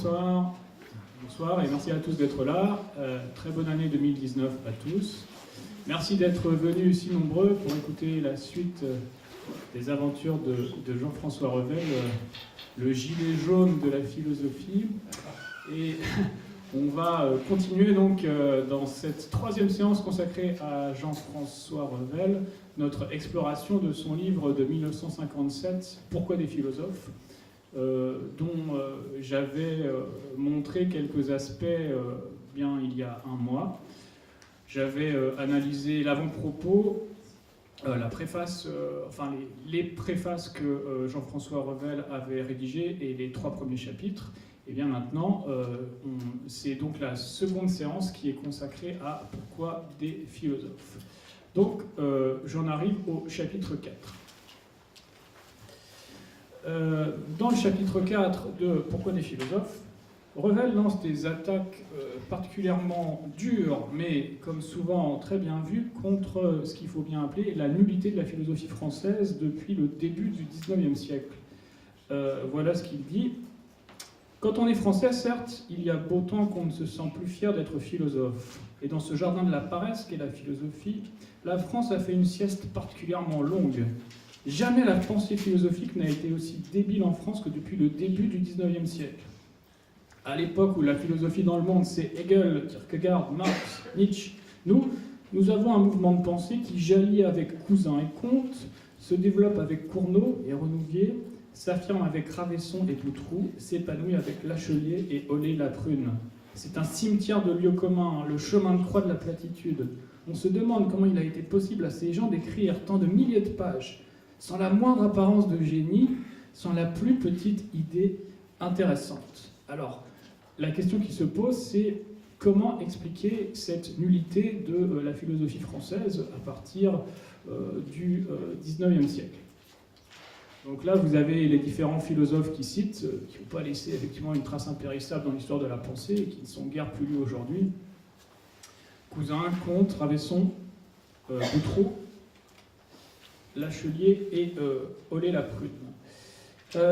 bonsoir. Bonsoir et merci à tous d'être là. Très bonne année 2019 à tous. Merci d'être venus si nombreux pour écouter la suite des aventures de Jean-François Revel, le gilet jaune de la philosophie. Et on va continuer donc dans cette troisième séance consacrée à Jean-François Revel, notre exploration de son livre de 1957, Pourquoi des philosophes, dont j'avais montré quelques aspects bien il y a un mois. J'avais analysé l'avant-propos, la préface, les préfaces que Jean-François Revel avait rédigées et les 3 premiers chapitres. Et bien maintenant, c'est donc la seconde séance qui est consacrée à Pourquoi des philosophes. Donc j'en arrive au chapitre 4. Dans le chapitre 4 de Pourquoi des philosophes, Revel lance des attaques particulièrement dures, mais comme souvent très bien vues, contre ce qu'il faut bien appeler la nullité de la philosophie française depuis le début du XIXe siècle. Voilà ce qu'il dit. Quand on est français, certes, il y a beau temps qu'on ne se sent plus fier d'être philosophe. Et dans ce jardin de la paresse qu'est la philosophie, la France a fait une sieste particulièrement longue. Jamais la pensée philosophique n'a été aussi débile en France que depuis le début du XIXe siècle. À l'époque où la philosophie dans le monde, c'est Hegel, Kierkegaard, Marx, Nietzsche, nous avons un mouvement de pensée qui jaillit avec Cousin et Comte, se développe avec Cournot et Renouvier, s'affirme avec Ravesson et Boutroux, s'épanouit avec Lachelier et Olé-la-Prune. C'est un cimetière de lieux communs, le chemin de croix de la platitude. On se demande comment il a été possible à ces gens d'écrire tant de milliers de pages, sans la moindre apparence de génie, sans la plus petite idée intéressante. Alors, la question qui se pose, c'est comment expliquer cette nullité de la philosophie française à partir du XIXe siècle. Donc là, vous avez les différents philosophes qui citent, qui n'ont pas laissé effectivement une trace impérissable dans l'histoire de la pensée et qui ne sont guère plus lus aujourd'hui. Cousin, Comte, Ravesson, Boutroux, Lachelier et Olé-la-Prune.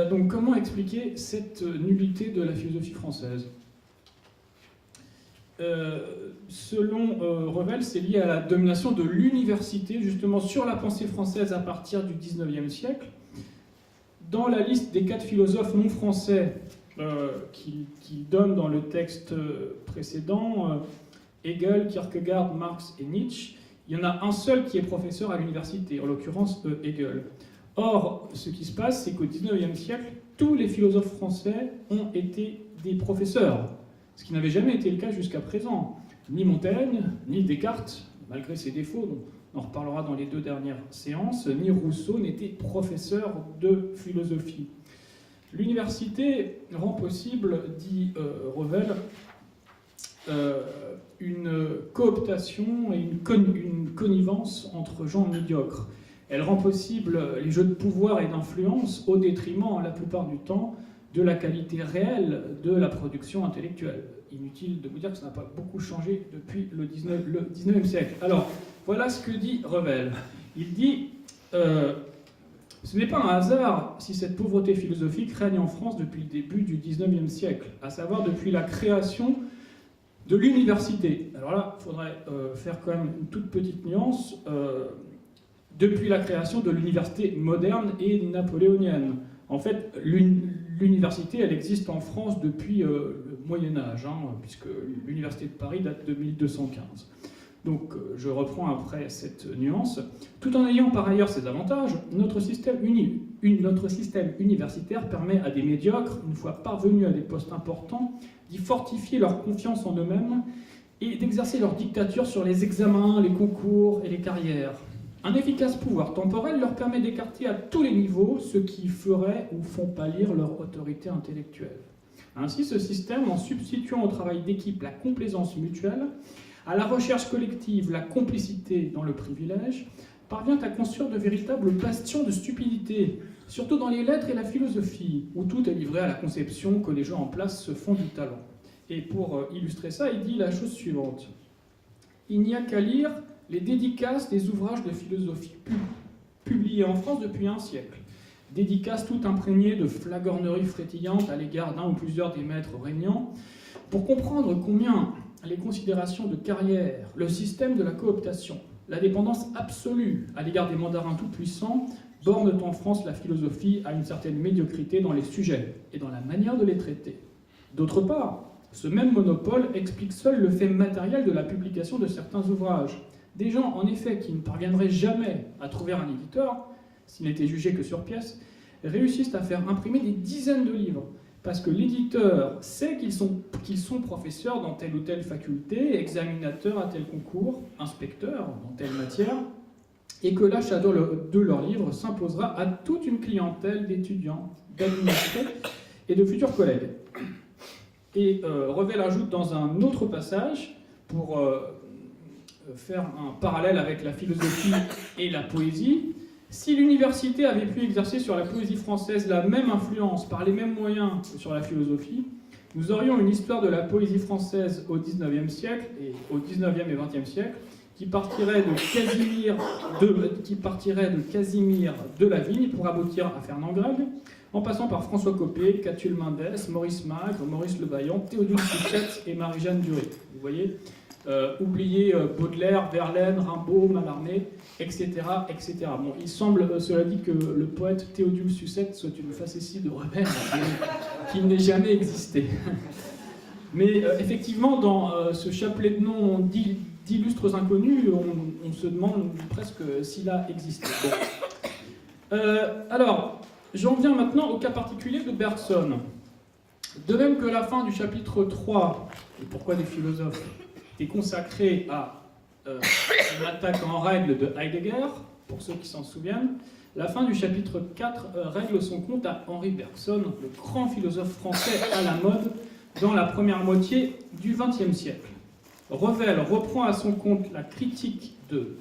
Donc comment expliquer cette nullité de la philosophie française ? Selon Revel, c'est lié à la domination de l'université justement sur la pensée française à partir du XIXe siècle. Dans la liste des 4 philosophes non français qu'il donne dans le texte précédent, Hegel, Kierkegaard, Marx et Nietzsche, il y en a un seul qui est professeur à l'université, en l'occurrence Hegel. Or, ce qui se passe, c'est qu'au XIXe siècle, tous les philosophes français ont été des professeurs, ce qui n'avait jamais été le cas jusqu'à présent. Ni Montaigne, ni Descartes, malgré ses défauts, dont on en reparlera dans les 2 dernières séances, ni Rousseau n'étaient professeurs de philosophie. L'université rend possible, dit Revel, une cooptation et une connivence entre gens médiocres. Elle rend possible les jeux de pouvoir et d'influence au détriment, la plupart du temps, de la qualité réelle de la production intellectuelle. Inutile de vous dire que ça n'a pas beaucoup changé depuis le 19e siècle. Alors, voilà ce que dit Revel. Il dit ce n'est pas un hasard si cette pauvreté philosophique règne en France depuis le début du 19e siècle, à savoir depuis la création de l'université. Alors là, il faudrait faire quand même une toute petite nuance. Depuis la création de l'université moderne et napoléonienne. En fait, l'université, elle existe en France depuis le Moyen-Âge, puisque l'université de Paris date de 1215. Donc, je reprends après cette nuance. Tout en ayant par ailleurs ses avantages, notre système universitaire permet à des médiocres, une fois parvenus à des postes importants, d'y fortifier leur confiance en eux-mêmes et d'exercer leur dictature sur les examens, les concours et les carrières. Un efficace pouvoir temporel leur permet d'écarter à tous les niveaux ceux qui feraient ou font pâlir leur autorité intellectuelle. Ainsi, ce système, en substituant au travail d'équipe la complaisance mutuelle, à la recherche collective la complicité dans le privilège, parvient à construire de véritables bastions de stupidité, surtout dans les lettres et la philosophie, où tout est livré à la conception que les gens en place se font du talent. Et pour illustrer ça, il dit la chose suivante. Il n'y a qu'à lire les dédicaces des ouvrages de philosophie publiés en France depuis un siècle. dédicace tout imprégnée de flagornerie frétillante à l'égard d'un ou plusieurs des maîtres régnants, pour comprendre combien les considérations de carrière, le système de la cooptation, la dépendance absolue à l'égard des mandarins tout-puissants bornent en France la philosophie à une certaine médiocrité dans les sujets et dans la manière de les traiter. D'autre part, ce même monopole explique seul le fait matériel de la publication de certains ouvrages. Des gens, en effet, qui ne parviendraient jamais à trouver un éditeur, s'il n'était jugé que sur pièce, réussissent à faire imprimer des dizaines de livres, parce que l'éditeur sait qu'ils sont professeurs dans telle ou telle faculté, examinateurs à tel concours, inspecteurs dans telle matière, et que l'achat de leurs livres s'imposera à toute une clientèle d'étudiants, d'administrés et de futurs collègues. Et Revel ajoute dans un autre passage, pour faire un parallèle avec la philosophie et la poésie, si l'université avait pu exercer sur la poésie française la même influence, par les mêmes moyens que sur la philosophie, nous aurions une histoire de la poésie française au XIXe siècle, et au XIXe et XXe siècle, qui partirait de Casimir Delavigne pour aboutir à Fernand Gregg, en passant par François Coppée, Catulle Mendès, Maurice Magre, Maurice Le Vaillant, Théodule Suchet et Marie-Jeanne Duré. Vous voyez, oubliez Baudelaire, Verlaine, Rimbaud, Mallarmé, etc., etc. Bon, il semble, cela dit, que le poète Théodule Suchet soit une facétie de Revel qui n'ait jamais existé. Mais effectivement, dans ce chapelet de noms d'illustres inconnus, on se demande presque s'il a existé. Bon. Alors, j'en viens maintenant au cas particulier de Bergson. De même que la fin du chapitre 3, et pourquoi des philosophes, est consacrée à une attaque en règle de Heidegger, pour ceux qui s'en souviennent, la fin du chapitre 4 règle son compte à Henri Bergson, le grand philosophe français à la mode dans la première moitié du XXe siècle. Revel reprend à son compte la critique de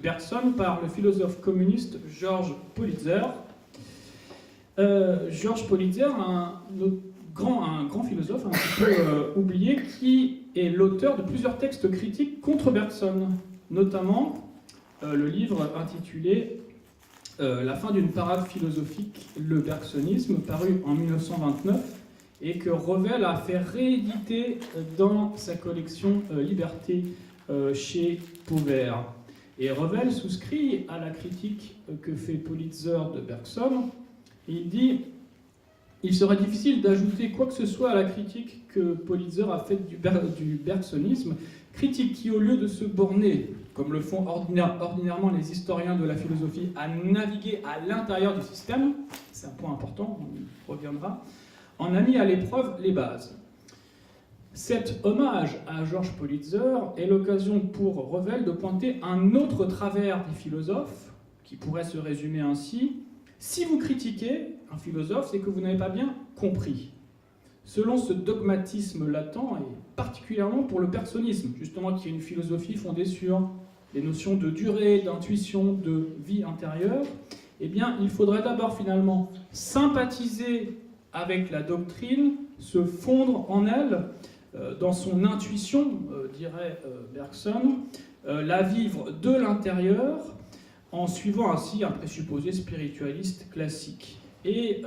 Bergson par le philosophe communiste Georges Politzer. Georges Politzer, un grand philosophe un petit peu oublié, qui est l'auteur de plusieurs textes critiques contre Bergson, notamment le livre intitulé La fin d'une parade philosophique, le bergsonisme, paru en 1929, et que Revel a fait rééditer dans sa collection Liberté chez Pauvert. Et Revel souscrit à la critique que fait Politzer de Bergson. Il dit « Il serait difficile d'ajouter quoi que ce soit à la critique que Politzer a faite du bergsonisme, critique qui, au lieu de se borner, comme le font ordinairement les historiens de la philosophie, à naviguer à l'intérieur du système, c'est un point important, on y reviendra, en a mis à l'épreuve les bases. » Cet hommage à Georges Politzer est l'occasion pour Revel de pointer un autre travers des philosophes, qui pourrait se résumer ainsi: si vous critiquez un philosophe, c'est que vous n'avez pas bien compris. Selon ce dogmatisme latent, et particulièrement pour le personnisme, justement qui est une philosophie fondée sur les notions de durée, d'intuition, de vie intérieure, eh bien, il faudrait d'abord finalement sympathiser avec la doctrine, se fondre en elle, dans son intuition, dirait Bergson, la vivre de l'intérieur, en suivant ainsi un présupposé spiritualiste classique. Et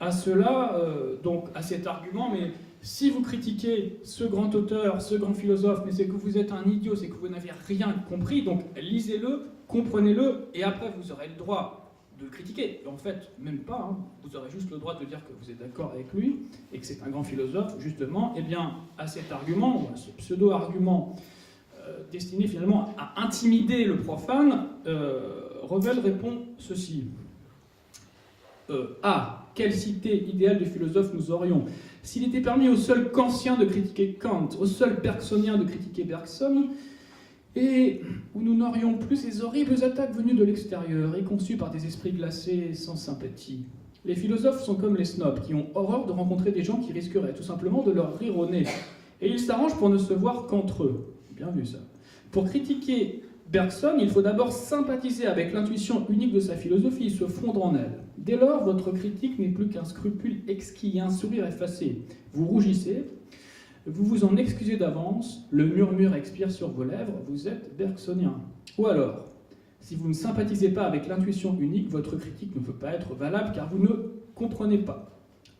à cela, donc à cet argument, mais si vous critiquez ce grand auteur, ce grand philosophe, mais c'est que vous êtes un idiot, c'est que vous n'avez rien compris, donc lisez-le, comprenez-le, et après vous aurez le droit de le critiquer. Et en fait, même pas, hein. Vous aurez juste le droit de dire que vous êtes d'accord avec lui, et que c'est un grand philosophe, justement. Et bien, à cet argument, ou à ce pseudo-argument destiné finalement à intimider le profane, Revel répond ceci. Quelle cité idéale de philosophe nous aurions s'il était permis aux seuls kantiens de critiquer Kant, aux seuls bergsoniens de critiquer Bergson, et où nous n'aurions plus ces horribles attaques venues de l'extérieur et conçues par des esprits glacés sans sympathie. Les philosophes sont comme les snobs, qui ont horreur de rencontrer des gens qui risqueraient tout simplement de leur rire au nez. Et ils s'arrangent pour ne se voir qu'entre eux. Bien vu ça. Pour critiquer Bergson, il faut d'abord sympathiser avec l'intuition unique de sa philosophie, se fondre en elle. Dès lors, votre critique n'est plus qu'un scrupule exquis, un sourire effacé. Vous rougissez, vous vous en excusez d'avance, le murmure expire sur vos lèvres, vous êtes bergsonien. Ou alors, Si vous ne sympathisez pas avec l'intuition unique, votre critique ne peut pas être valable car vous ne comprenez pas.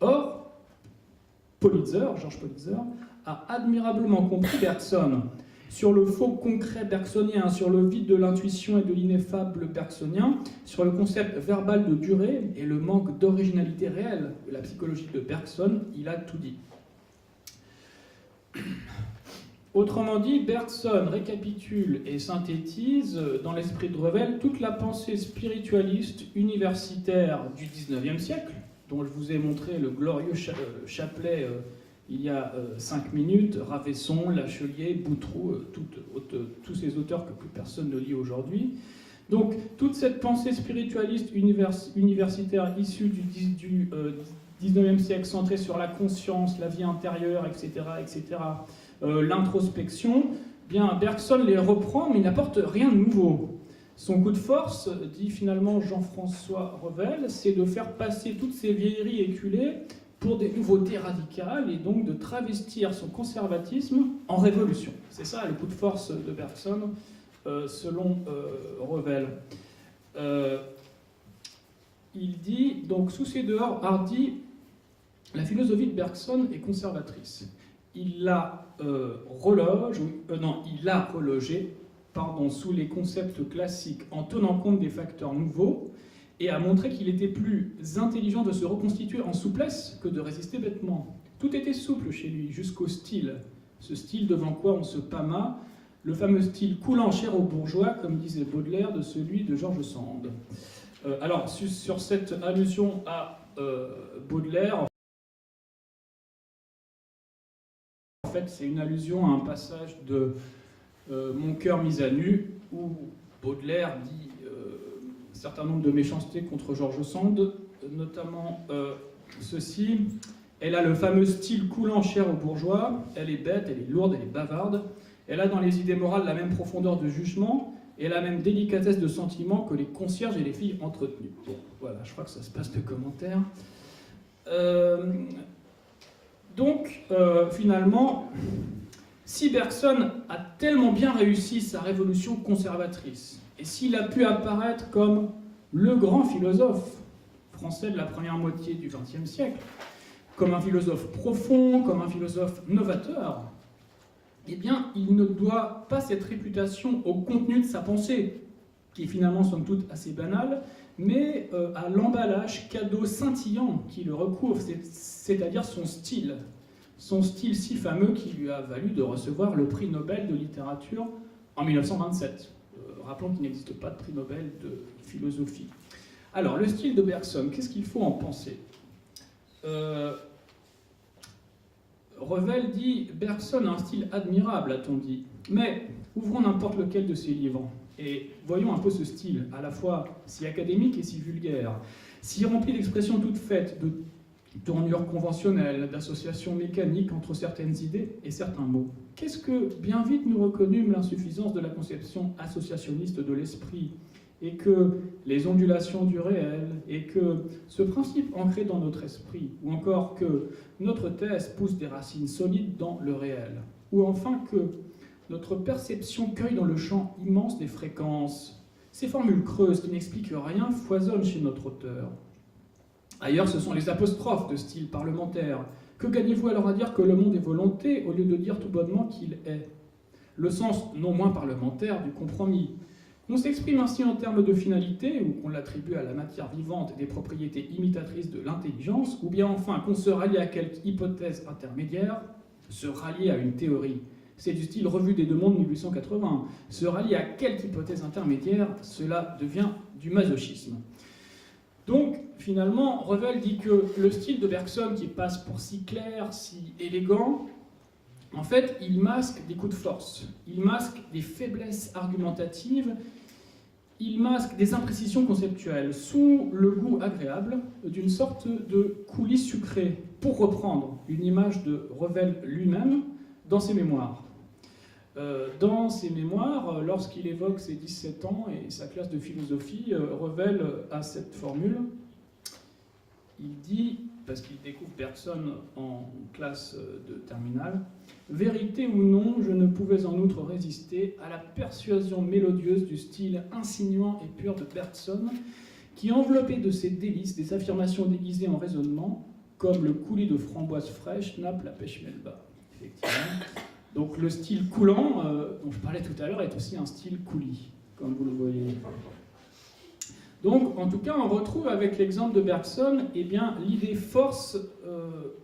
Or, Georges Politzer, a admirablement compris Bergson sur le faux concret bergsonien, sur le vide de l'intuition et de l'ineffable bergsonien, sur le concept verbal de durée et le manque d'originalité réelle de la psychologie de Bergson, il a tout dit. Autrement dit, Bergson récapitule et synthétise dans l'esprit de Revel toute la pensée spiritualiste universitaire du XIXe siècle, dont je vous ai montré le glorieux chapelet il y a 5 minutes, Ravesson, Lachelier, Boutroux, tous ces auteurs que plus personne ne lit aujourd'hui. Donc toute cette pensée spiritualiste universitaire issue du XIXe siècle, centrée sur la conscience, la vie intérieure, etc., l'introspection, bien Bergson les reprend, mais il n'apporte rien de nouveau. Son coup de force, dit finalement Jean-François Revel, c'est de faire passer toutes ces vieilleries éculées pour des nouveautés radicales et donc de travestir son conservatisme en révolution. C'est ça le coup de force de Bergson, selon Revel. Il dit, donc sous ces dehors hardis, la philosophie de Bergson est conservatrice. Il l'a relogé sous les concepts classiques en tenant compte des facteurs nouveaux et a montré qu'il était plus intelligent de se reconstituer en souplesse que de résister bêtement. Tout était souple chez lui, jusqu'au style. Ce style devant quoi on se pâma, le fameux style coulant cher aux bourgeois, comme disait Baudelaire, de celui de George Sand. Alors, sur cette allusion à Baudelaire, en fait, c'est une allusion à un passage de Mon cœur mis à nu, où Baudelaire dit un certain nombre de méchancetés contre George Sand, notamment ceci. Elle a le fameux style coulant cher aux bourgeois, elle est bête, elle est lourde, elle est bavarde, elle a dans les idées morales la même profondeur de jugement et la même délicatesse de sentiment que les concierges et les filles entretenues. Bon, voilà, je crois que ça se passe de commentaires. Donc, finalement, si Bergson a tellement bien réussi sa révolution conservatrice, et s'il a pu apparaître comme le grand philosophe français de la première moitié du XXe siècle, comme un philosophe profond, comme un philosophe novateur, eh bien, il ne doit pas cette réputation au contenu de sa pensée, qui est finalement, somme toute, assez banale, mais à l'emballage cadeau scintillant qui le recouvre, c'est-à-dire son style si fameux qui lui a valu de recevoir le prix Nobel de littérature en 1927. Rappelons qu'il n'existe pas de prix Nobel de philosophie. Alors, le style de Bergson, qu'est-ce qu'il faut en penser ? Revel dit « Bergson a un style admirable, a-t-on dit. Mais ouvrons n'importe lequel de ses livres et voyons un peu ce style, à la fois si académique et si vulgaire, si rempli d'expressions toutes faites, de tournures conventionnelles, d'associations mécaniques entre certaines idées et certains mots. Qu'est-ce que bien vite nous reconnûmes l'insuffisance de la conception associationniste de l'esprit, et que les ondulations du réel, et que ce principe ancré dans notre esprit, ou encore que notre thèse pousse des racines solides dans le réel, ou enfin que notre perception cueille dans le champ immense des fréquences. Ces formules creuses qui n'expliquent rien foisonnent chez notre auteur. Ailleurs, ce sont les apostrophes de style parlementaire. Que gagnez-vous alors à dire que le monde est volonté, au lieu de dire tout bonnement qu'il est ? Le sens non moins parlementaire du compromis. On s'exprime ainsi en termes de finalité, ou qu'on l'attribue à la matière vivante des propriétés imitatrices de l'intelligence, ou bien enfin qu'on se rallie à quelque hypothèse intermédiaire, se rallier à une théorie. C'est du style Revue des deux mondes 1880. Se rallier à quelque hypothèse intermédiaire, cela devient du masochisme. Donc, finalement, Revel dit que le style de Bergson, qui passe pour si clair, si élégant, en fait, il masque des coups de force, il masque des faiblesses argumentatives, il masque des imprécisions conceptuelles, sous le goût agréable d'une sorte de coulis sucré, pour reprendre une image de Revel lui-même dans ses mémoires. Dans ses mémoires, lorsqu'il évoque ses 17 ans et sa classe de philosophie, Revel a cette formule. Il dit parce qu'il découvre Bergson en classe de terminale. Vérité ou non, je ne pouvais en outre résister à la persuasion mélodieuse du style insinuant et pur de Bergson, qui enveloppait de ses délices des affirmations déguisées en raisonnement, comme le coulis de framboise fraîche nappe la pêche melba. Effectivement. Donc le style coulant, dont je parlais tout à l'heure, est aussi un style coulis, comme vous le voyez. Donc, en tout cas, on retrouve avec l'exemple de Bergson, eh bien, l'idée force,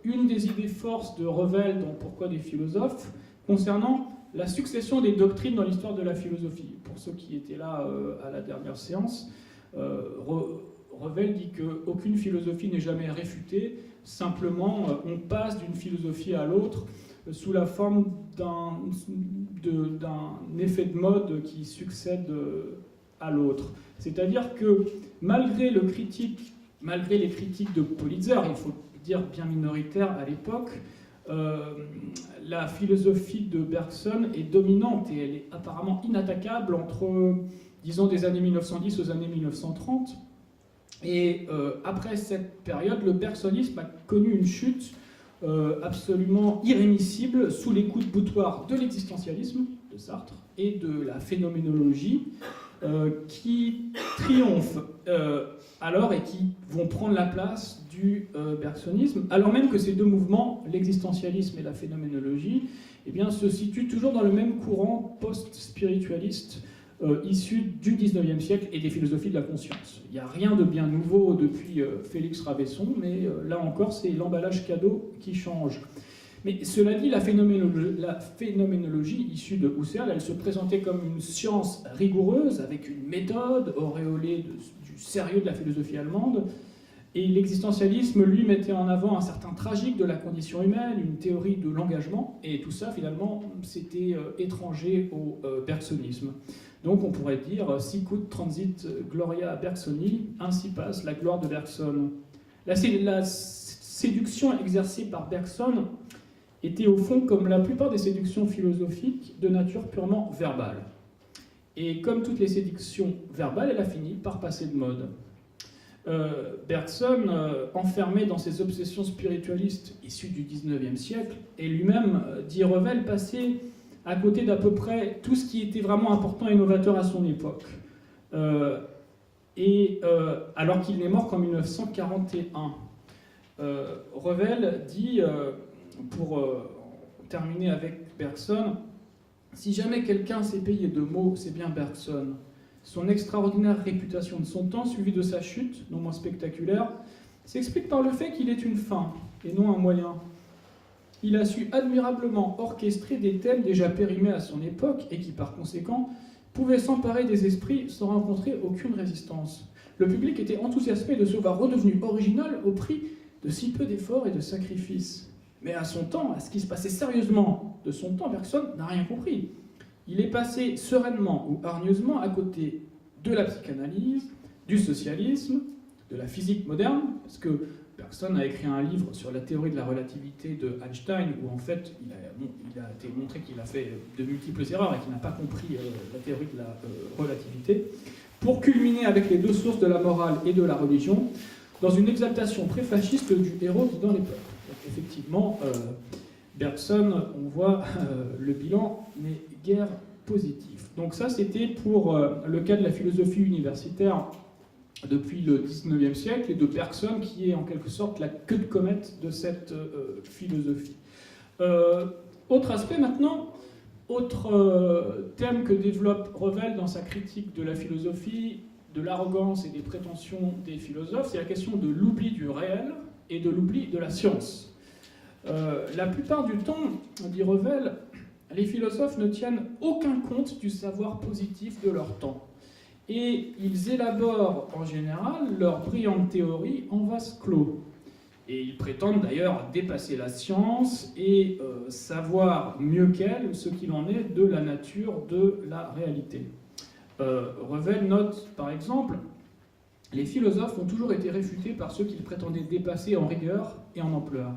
une des idées forces de Revel dans Pourquoi des philosophes, concernant la succession des doctrines dans l'histoire de la philosophie. Pour ceux qui étaient là à la dernière séance, Revel dit qu'aucune philosophie n'est jamais réfutée, simplement on passe d'une philosophie à l'autre sous la forme d'un effet de mode qui succède à l'autre. C'est-à-dire que malgré les critiques de Pulitzer, il faut dire bien minoritaires à l'époque, la philosophie de Bergson est dominante et elle est apparemment inattaquable entre, disons, des années 1910 aux années 1930. Et après cette période, le bergsonisme a connu une chute absolument irrémissible sous les coups de boutoir de l'existentialisme de Sartre et de la phénoménologie qui triomphent alors et qui vont prendre la place du bergsonisme, alors même que ces deux mouvements, l'existentialisme et la phénoménologie, eh bien, se situent toujours dans le même courant post-spiritualiste issu du XIXe siècle et des philosophies de la conscience. Il n'y a rien de bien nouveau depuis Félix Ravesson, mais là encore, c'est l'emballage cadeau qui change. Mais cela dit, la phénoménologie issue de Husserl, elle se présentait comme une science rigoureuse, avec une méthode auréolée du sérieux de la philosophie allemande, et l'existentialisme, lui, mettait en avant un certain tragique de la condition humaine, une théorie de l'engagement, et tout ça, finalement, c'était étranger au bergsonisme. Donc on pourrait dire, sicut transit gloria Bergsoni, ainsi passe la gloire de Bergson. La séduction exercée par Bergson était au fond, comme la plupart des séductions philosophiques, de nature purement verbale. Et comme toutes les séductions verbales, elle a fini par passer de mode. Bergson, enfermé dans ses obsessions spiritualistes issues du XIXe siècle, et lui-même, dit Revel, passait à côté d'à peu près tout ce qui était vraiment important et novateur à son époque. Alors qu'il n'est mort qu'en 1941. Revel dit, pour terminer avec Bergson, si jamais quelqu'un s'est payé de mots, c'est bien Bergson. Son extraordinaire réputation de son temps, suivie de sa chute, non moins spectaculaire, s'explique par le fait qu'il est une fin, et non un moyen. Il a su admirablement orchestrer des thèmes déjà périmés à son époque, et qui, par conséquent, pouvaient s'emparer des esprits sans rencontrer aucune résistance. Le public était enthousiasmé de se voir redevenu original au prix de si peu d'efforts et de sacrifices. Mais à son temps, à ce qui se passait sérieusement de son temps, Bergson n'a rien compris. Il est passé sereinement ou hargneusement à côté de la psychanalyse, du socialisme, de la physique moderne, parce que Bergson a écrit un livre sur la théorie de la relativité de Einstein, où en fait il a été montré qu'il a fait de multiples erreurs et qu'il n'a pas compris la théorie de la relativité, pour culminer avec les deux sources de la morale et de la religion, dans une exaltation préfasciste du héros guidant les peuples. Donc effectivement, Bergson, on voit le bilan n'est guère positif. Donc ça, c'était pour le cas de la philosophie universitaire depuis le XIXe siècle et de Bergson, qui est en quelque sorte la queue de comète de cette philosophie. Autre aspect maintenant, autre thème que développe Revel dans sa critique de la philosophie, de l'arrogance et des prétentions des philosophes, c'est la question de l'oubli du réel et de l'oubli de la science. La plupart du temps, dit Revel, les philosophes ne tiennent aucun compte du savoir positif de leur temps. Et ils élaborent en général leurs brillantes théories en vase clos. Et ils prétendent d'ailleurs dépasser la science et savoir mieux qu'elle ce qu'il en est de la nature de la réalité. Revel note par exemple, les philosophes ont toujours été réfutés par ceux qu'ils prétendaient dépasser en rigueur et en ampleur.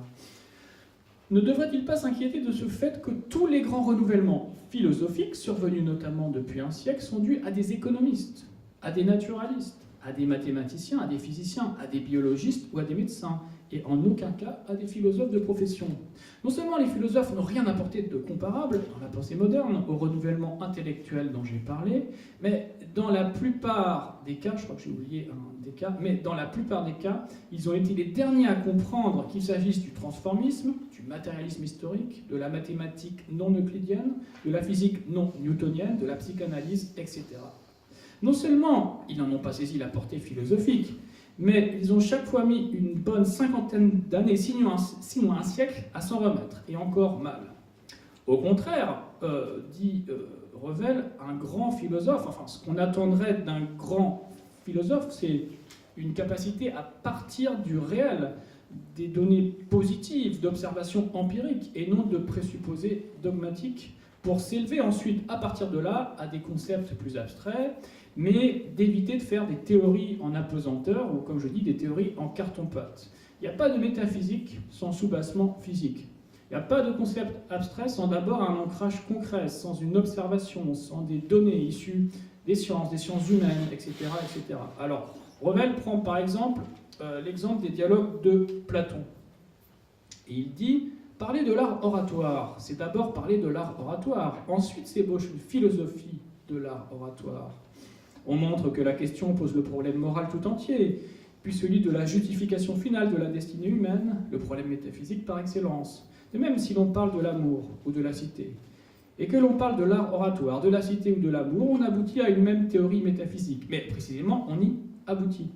Ne devrait-il pas s'inquiéter de ce fait que tous les grands renouvellements philosophiques, survenus notamment depuis un siècle, sont dus à des économistes, à des naturalistes, à des mathématiciens, à des physiciens, à des biologistes ou à des médecins, et en aucun cas à des philosophes de profession. Non seulement les philosophes n'ont rien apporté de comparable dans la pensée moderne, au renouvellement intellectuel dont j'ai parlé, mais dans la plupart des cas, je crois que j'ai oublié un des cas, mais dans la plupart des cas, ils ont été les derniers à comprendre qu'il s'agisse du transformisme, du matérialisme historique, de la mathématique non euclidienne, de la physique non newtonienne, de la psychanalyse, etc. Non seulement ils n'en ont pas saisi la portée philosophique, mais ils ont chaque fois mis une bonne cinquantaine d'années, sinon un siècle, à s'en remettre, et encore mal. Au contraire, dit Revel, un grand philosophe, enfin ce qu'on attendrait d'un grand philosophe, c'est une capacité à partir du réel, des données positives, d'observations empiriques, et non de présupposés dogmatiques, pour s'élever ensuite, à partir de là, à des concepts plus abstraits, mais d'éviter de faire des théories en apesanteur, ou comme je dis, des théories en carton-pâte. Il n'y a pas de métaphysique sans soubassement physique. Il n'y a pas de concept abstrait sans d'abord un ancrage concret, sans une observation, sans des données issues des sciences humaines, etc. etc. Alors, Revel prend par exemple l'exemple des dialogues de Platon. Et il dit, parler de l'art oratoire, c'est d'abord parler de l'art oratoire, ensuite s'ébauche une philosophie de l'art oratoire. On montre que la question pose le problème moral tout entier, puis celui de la justification finale de la destinée humaine, le problème métaphysique par excellence. De même si l'on parle de l'amour ou de la cité, et que l'on parle de l'art oratoire, de la cité ou de l'amour, on aboutit à une même théorie métaphysique, mais précisément on y aboutit.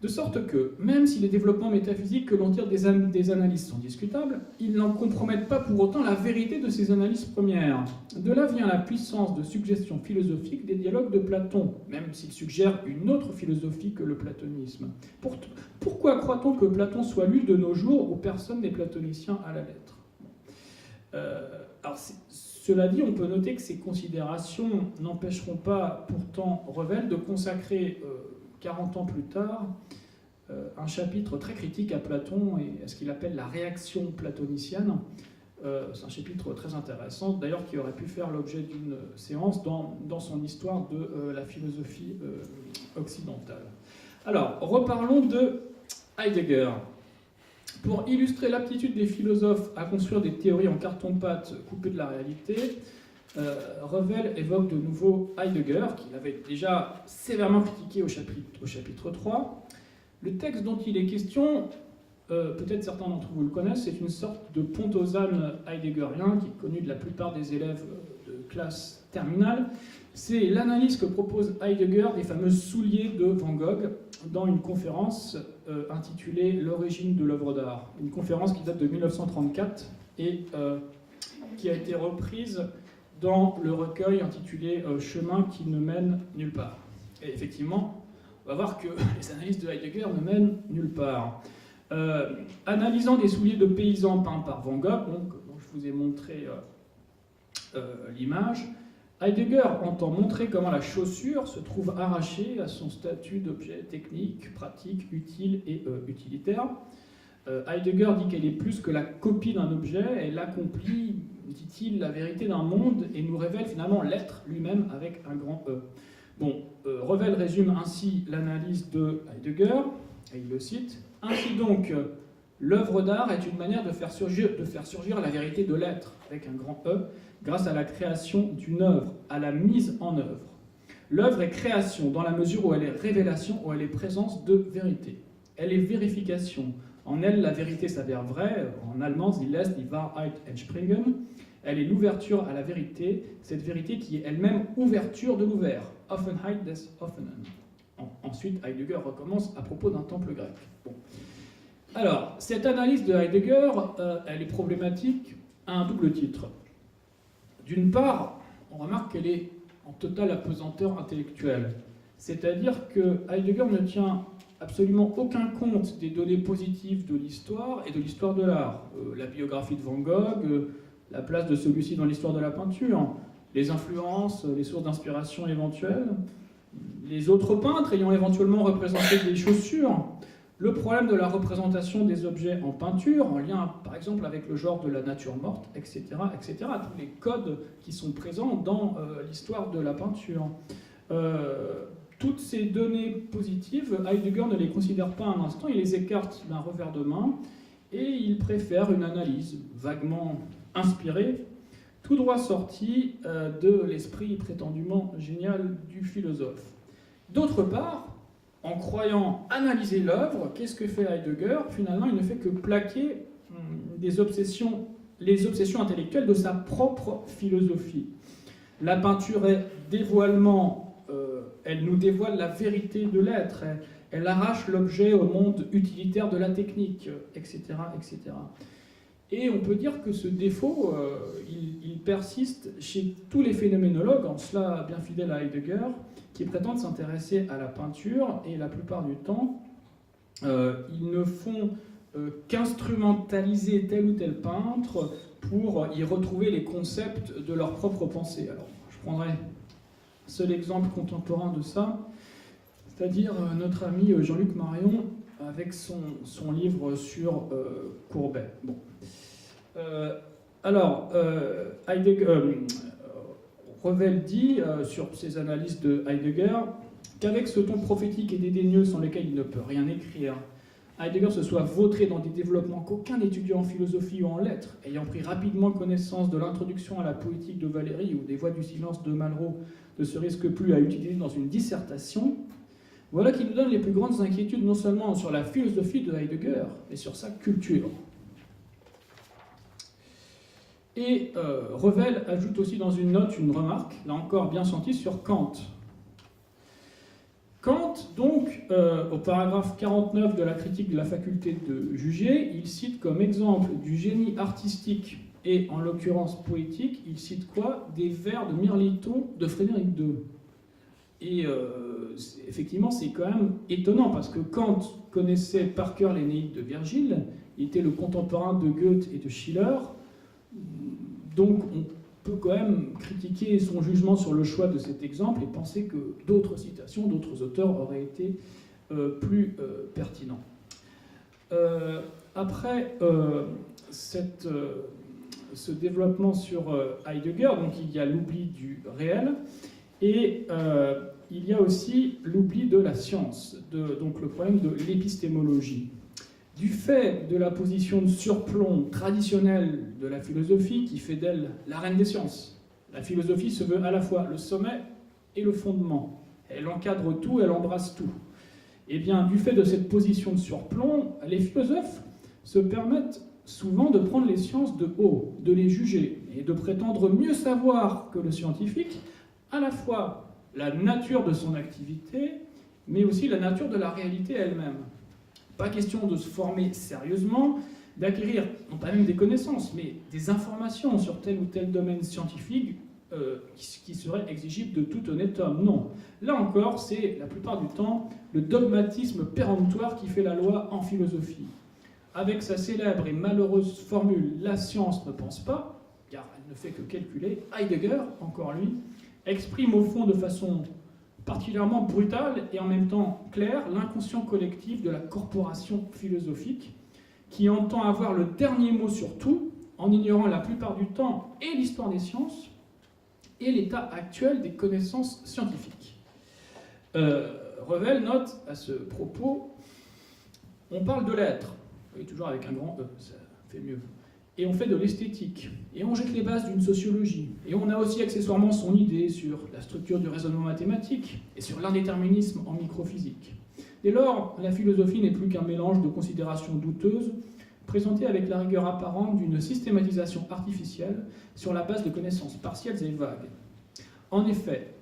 De sorte que, même si les développements métaphysiques que l'on tire des analyses sont discutables, ils n'en compromettent pas pour autant la vérité de ces analyses premières. De là vient la puissance de suggestion philosophique des dialogues de Platon, même s'il suggère une autre philosophie que le platonisme. Pourquoi croit-on que Platon soit lu de nos jours aux personnes des platoniciens à la lettre ? Cela dit, on peut noter que ces considérations n'empêcheront pas pourtant Revel de consacrer 40 ans plus tard, un chapitre très critique à Platon et à ce qu'il appelle la réaction platonicienne. C'est un chapitre très intéressant, d'ailleurs qui aurait pu faire l'objet d'une séance dans son histoire de la philosophie occidentale. Alors, reparlons de Heidegger. Pour illustrer l'aptitude des philosophes à construire des théories en carton-pâte coupées de la réalité, Revel évoque de nouveau Heidegger, qu'il avait déjà sévèrement critiqué au chapitre 3. Le texte dont il est question, peut-être certains d'entre vous le connaissent, c'est une sorte de Pontosane heideggerien qui est connu de la plupart des élèves de classe terminale. C'est l'analyse que propose Heidegger des fameux souliers de Van Gogh dans une conférence intitulée « L'origine de l'œuvre d'art ». Une conférence qui date de 1934 et qui a été reprise dans le recueil intitulé « Chemin qui ne mène nulle part ». Et effectivement, on va voir que les analyses de Heidegger ne mènent nulle part. Analysant des souliers de paysans peints par Van Gogh, dont je vous ai montré l'image, Heidegger entend montrer comment la chaussure se trouve arrachée à son statut d'objet technique, pratique, utile et utilitaire. Heidegger dit qu'elle est plus que la copie d'un objet, elle accomplit, dit-il, la vérité d'un monde et nous révèle finalement l'être lui-même avec un grand E. Revel résume ainsi l'analyse de Heidegger, et il le cite. Ainsi donc, l'œuvre d'art est une manière de faire surgir la vérité de l'être, avec un grand E, grâce à la création d'une œuvre, à la mise en œuvre. L'œuvre est création dans la mesure où elle est révélation, où elle est présence de vérité. Elle est vérification. En elle, la vérité s'avère vraie. En allemand, sie lässt die Wahrheit entspringen. Elle est l'ouverture à la vérité, cette vérité qui est elle-même ouverture de l'ouvert. Offenheit des Offenen. Ensuite, Heidegger recommence à propos d'un temple grec. Alors, cette analyse de Heidegger, elle est problématique à un double titre. D'une part, on remarque qu'elle est en totale apesanteur intellectuelle. C'est-à-dire que Heidegger ne tient absolument aucun compte des données positives de l'histoire et de l'histoire de l'art. La biographie de Van Gogh, la place de celui-ci dans l'histoire de la peinture, les influences, les sources d'inspiration éventuelles, les autres peintres ayant éventuellement représenté des chaussures, le problème de la représentation des objets en peinture, en lien par exemple avec le genre de la nature morte, etc., etc., tous les codes qui sont présents dans l'histoire de la peinture. toutes ces données positives, Heidegger ne les considère pas un instant, il les écarte d'un revers de main, et il préfère une analyse vaguement inspirée, tout droit sortie de l'esprit prétendument génial du philosophe. D'autre part, en croyant analyser l'œuvre, qu'est-ce que fait Heidegger? Finalement, il ne fait que plaquer les obsessions intellectuelles de sa propre philosophie. La peinture est dévoilement, elle nous dévoile la vérité de l'être, elle arrache l'objet au monde utilitaire de la technique, etc., etc. Et on peut dire que ce défaut, il persiste chez tous les phénoménologues, en cela bien fidèles à Heidegger, qui prétendent s'intéresser à la peinture, et la plupart du temps, ils ne font qu'instrumentaliser tel ou tel peintre pour y retrouver les concepts de leur propre pensée. Alors, je prendrai un seul exemple contemporain de ça, c'est-à-dire notre ami Jean-Luc Marion, avec son livre sur Courbet. Bon. Revel dit, sur ses analyses de Heidegger, qu'avec ce ton prophétique et dédaigneux sans lequel il ne peut rien écrire, Heidegger se soit vautré dans des développements qu'aucun étudiant en philosophie ou en lettres, ayant pris rapidement connaissance de l'introduction à la poétique de Valéry ou des voix du silence de Malraux, ne se risque plus à utiliser dans une dissertation. Voilà qui nous donne les plus grandes inquiétudes non seulement sur la philosophie de Heidegger, mais sur sa culture. Et Revel ajoute aussi dans une note une remarque, là encore bien sentie, sur Kant. Kant, donc, au paragraphe 49 de la critique de la faculté de juger, il cite comme exemple du génie artistique et en l'occurrence poétique, il cite quoi? Des vers de Mirlito de Frédéric II. Et effectivement, c'est quand même étonnant parce que Kant connaissait par cœur l'Énéide de Virgile, il était le contemporain de Goethe et de Schiller, donc on peut quand même critiquer son jugement sur le choix de cet exemple et penser que d'autres citations, d'autres auteurs auraient été plus pertinents. Après ce développement sur Heidegger, donc il y a l'oubli du réel et il y a aussi l'oubli de la science, donc le problème de l'épistémologie. Du fait de la position de surplomb traditionnelle de la philosophie qui fait d'elle la reine des sciences, la philosophie se veut à la fois le sommet et le fondement. Elle encadre tout, elle embrasse tout. Et bien, du fait de cette position de surplomb, les philosophes se permettent souvent de prendre les sciences de haut, de les juger, et de prétendre mieux savoir que le scientifique, à la fois la nature de son activité, mais aussi la nature de la réalité elle-même. Pas question de se former sérieusement, d'acquérir, non pas même des connaissances, mais des informations sur tel ou tel domaine scientifique qui serait exigible de tout honnête homme. Non. Là encore, c'est la plupart du temps le dogmatisme péremptoire qui fait la loi en philosophie. Avec sa célèbre et malheureuse formule « la science ne pense pas », car elle ne fait que calculer, Heidegger, encore lui, exprime au fond de façon particulièrement brutale et en même temps claire l'inconscient collectif de la corporation philosophique qui entend avoir le dernier mot sur tout en ignorant la plupart du temps et l'histoire des sciences et l'état actuel des connaissances scientifiques. Revel note à ce propos, on parle de l'être, oui, toujours avec un grand E, ça fait mieux, et on fait de l'esthétique, et on jette les bases d'une sociologie, et on a aussi accessoirement son idée sur la structure du raisonnement mathématique et sur l'indéterminisme en microphysique. Dès lors, la philosophie n'est plus qu'un mélange de considérations douteuses, présentées avec la rigueur apparente d'une systématisation artificielle sur la base de connaissances partielles et vagues. En effet,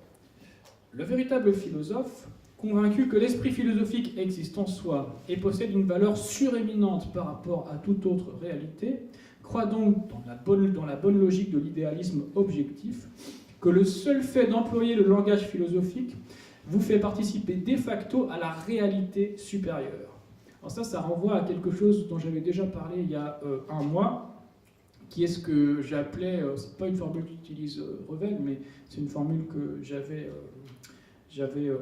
le véritable philosophe, convaincu que l'esprit philosophique existe en soi et possède une valeur suréminente par rapport à toute autre réalité, croit donc, dans la bonne logique de l'idéalisme objectif, que le seul fait d'employer le langage philosophique vous fait participer de facto à la réalité supérieure. Alors ça renvoie à quelque chose dont j'avais déjà parlé il y a un mois, qui est ce que j'appelais, c'est pas une formule qu'utilise Revel, mais c'est une formule que j'avais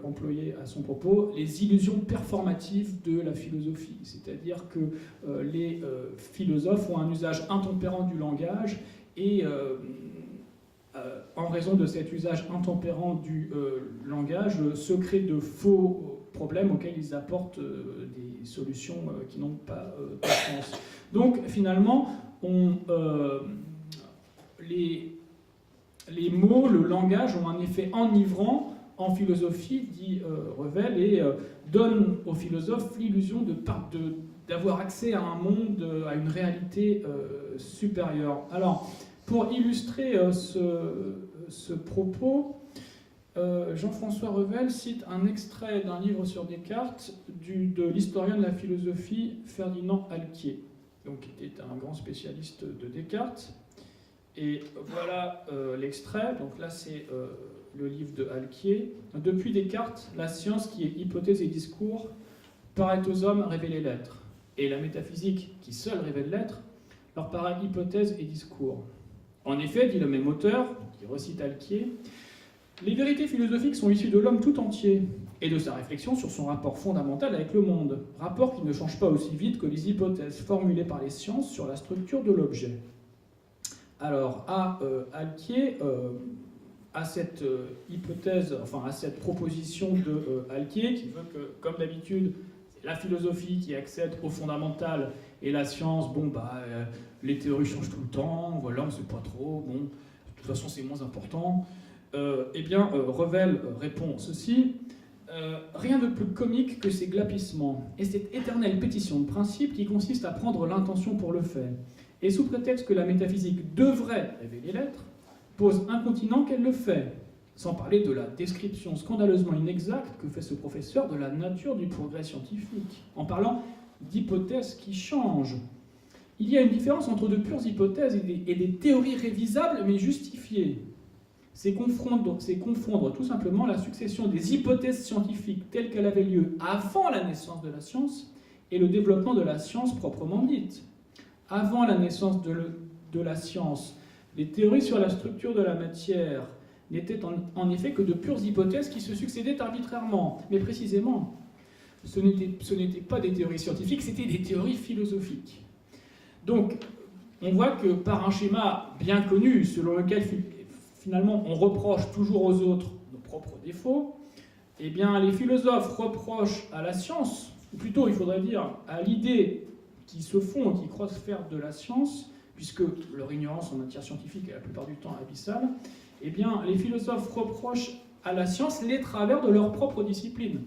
employée à son propos, les illusions performatives de la philosophie. C'est-à-dire que les philosophes ont un usage intempérant du langage et en raison de cet usage intempérant du langage, se créent de faux problèmes auxquels ils apportent des solutions qui n'ont pas de sens. Donc finalement, les mots, le langage ont un effet enivrant en philosophie, dit Revel, et donnent aux philosophes l'illusion d'avoir accès à un monde, à une réalité supérieure. Alors, pour illustrer ce propos, Jean-François Revel cite un extrait d'un livre sur Descartes de l'historien de la philosophie Ferdinand Alquier, donc, qui était un grand spécialiste de Descartes. Et voilà l'extrait. Donc là, c'est le livre de Alquier. Depuis Descartes, la science qui est hypothèse et discours paraît aux hommes révéler l'être. Et la métaphysique qui seule révèle l'être leur paraît hypothèse et discours. En effet, dit le même auteur, qui recite Alquier, les vérités philosophiques sont issues de l'homme tout entier et de sa réflexion sur son rapport fondamental avec le monde, rapport qui ne change pas aussi vite que les hypothèses formulées par les sciences sur la structure de l'objet. Alors, à Alquier, à cette hypothèse, enfin à cette proposition de Alquier, qui veut que, comme d'habitude, c'est la philosophie qui accède au fondamental et la science, les théories changent tout le temps, voilà, on ne sait pas trop, bon, de toute façon c'est moins important. Revel répond ceci. Rien de plus comique que ces glapissements et cette éternelle pétition de principe qui consiste à prendre l'intention pour le fait, et sous prétexte que la métaphysique devrait révéler l'être, pose incontinent qu'elle le fait, sans parler de la description scandaleusement inexacte que fait ce professeur de la nature du progrès scientifique, en parlant d'hypothèses qui changent. Il y a une différence entre de pures hypothèses et des théories révisables mais justifiées. C'est confondre tout simplement la succession des hypothèses scientifiques telles qu'elles avaient lieu avant la naissance de la science et le développement de la science proprement dite. Avant la naissance de la science, les théories sur la structure de la matière n'étaient en effet que de pures hypothèses qui se succédaient arbitrairement. Mais précisément, ce n'étaient pas des théories scientifiques, c'était des théories philosophiques. Donc, on voit que par un schéma bien connu, selon lequel finalement on reproche toujours aux autres nos propres défauts, eh bien les philosophes reprochent à la science, ou plutôt il faudrait dire à l'idée qui se font et qui croient faire de la science, puisque leur ignorance en matière scientifique est la plupart du temps abyssale, eh bien les philosophes reprochent à la science les travers de leur propre discipline.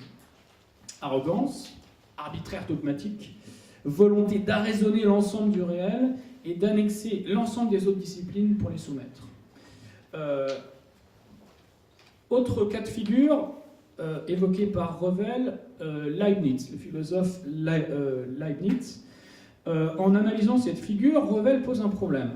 Arrogance, arbitraire dogmatique, volonté d'arraisonner l'ensemble du réel et d'annexer l'ensemble des autres disciplines pour les soumettre. Autre cas de figure évoqué par Revel, Leibniz, le philosophe Leibniz. En analysant cette figure, Revel pose un problème.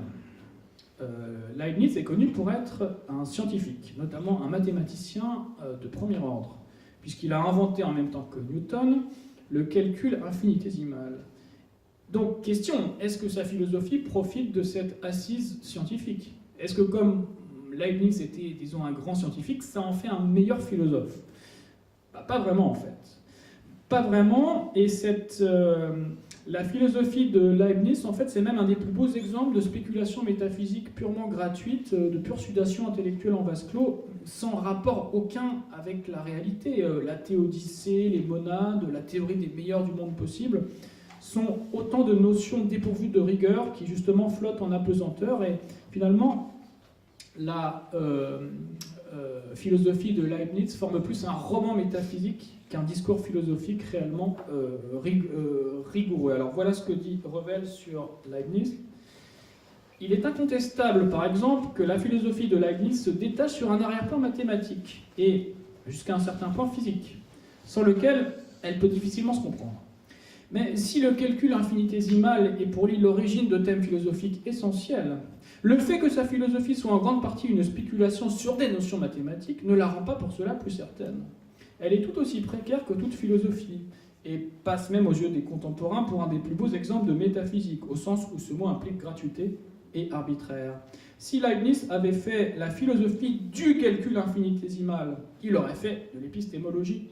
Leibniz est connu pour être un scientifique, notamment un mathématicien de premier ordre, puisqu'il a inventé en même temps que Newton le calcul infinitésimal. Donc, question, est-ce que sa philosophie profite de cette assise scientifique? Est-ce que comme Leibniz était, disons, un grand scientifique, ça en fait un meilleur philosophe? Pas vraiment, en fait. Pas vraiment, et la philosophie de Leibniz, en fait, c'est même un des plus beaux exemples de spéculation métaphysique purement gratuite, de pure sudation intellectuelle en vase clos, sans rapport aucun avec la réalité. La théodicée, les monades, la théorie des meilleurs du monde possible sont autant de notions dépourvues de rigueur qui, justement, flottent en apesanteur, et finalement, la philosophie de Leibniz forme plus un roman métaphysique qu'un discours philosophique réellement rigoureux. Alors voilà ce que dit Revel sur Leibniz. Il est incontestable, par exemple, que la philosophie de Leibniz se détache sur un arrière-plan mathématique et jusqu'à un certain point physique, sans lequel elle peut difficilement se comprendre. Mais si le calcul infinitésimal est pour lui l'origine de thèmes philosophiques essentiels, le fait que sa philosophie soit en grande partie une spéculation sur des notions mathématiques ne la rend pas pour cela plus certaine. Elle est tout aussi précaire que toute philosophie, et passe même aux yeux des contemporains pour un des plus beaux exemples de métaphysique, au sens où ce mot implique gratuité et arbitraire. Si Leibniz avait fait la philosophie du calcul infinitésimal, il aurait fait de l'épistémologie.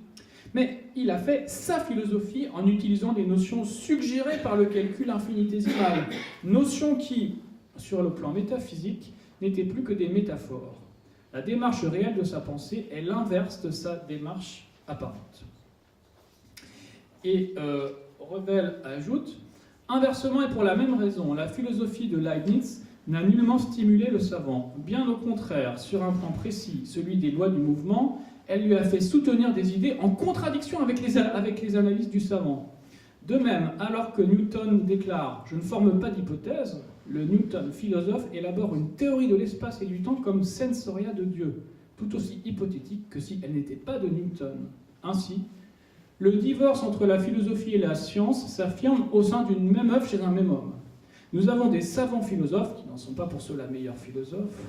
Mais il a fait sa philosophie en utilisant des notions suggérées par le calcul infinitésimal, notions qui, sur le plan métaphysique, n'étaient plus que des métaphores. La démarche réelle de sa pensée est l'inverse de sa démarche apparente. Et Revel ajoute, inversement et pour la même raison, la philosophie de Leibniz n'a nullement stimulé le savant. Bien au contraire, sur un point précis, celui des lois du mouvement, elle lui a fait soutenir des idées en contradiction avec les analyses du savant. De même, alors que Newton déclare « Je ne forme pas d'hypothèse », le Newton philosophe élabore une théorie de l'espace et du temps comme sensoria de Dieu, tout aussi hypothétique que si elle n'était pas de Newton. Ainsi, le divorce entre la philosophie et la science s'affirme au sein d'une même œuvre chez un même homme. Nous avons des savants philosophes, qui n'en sont pas pour cela meilleurs philosophes,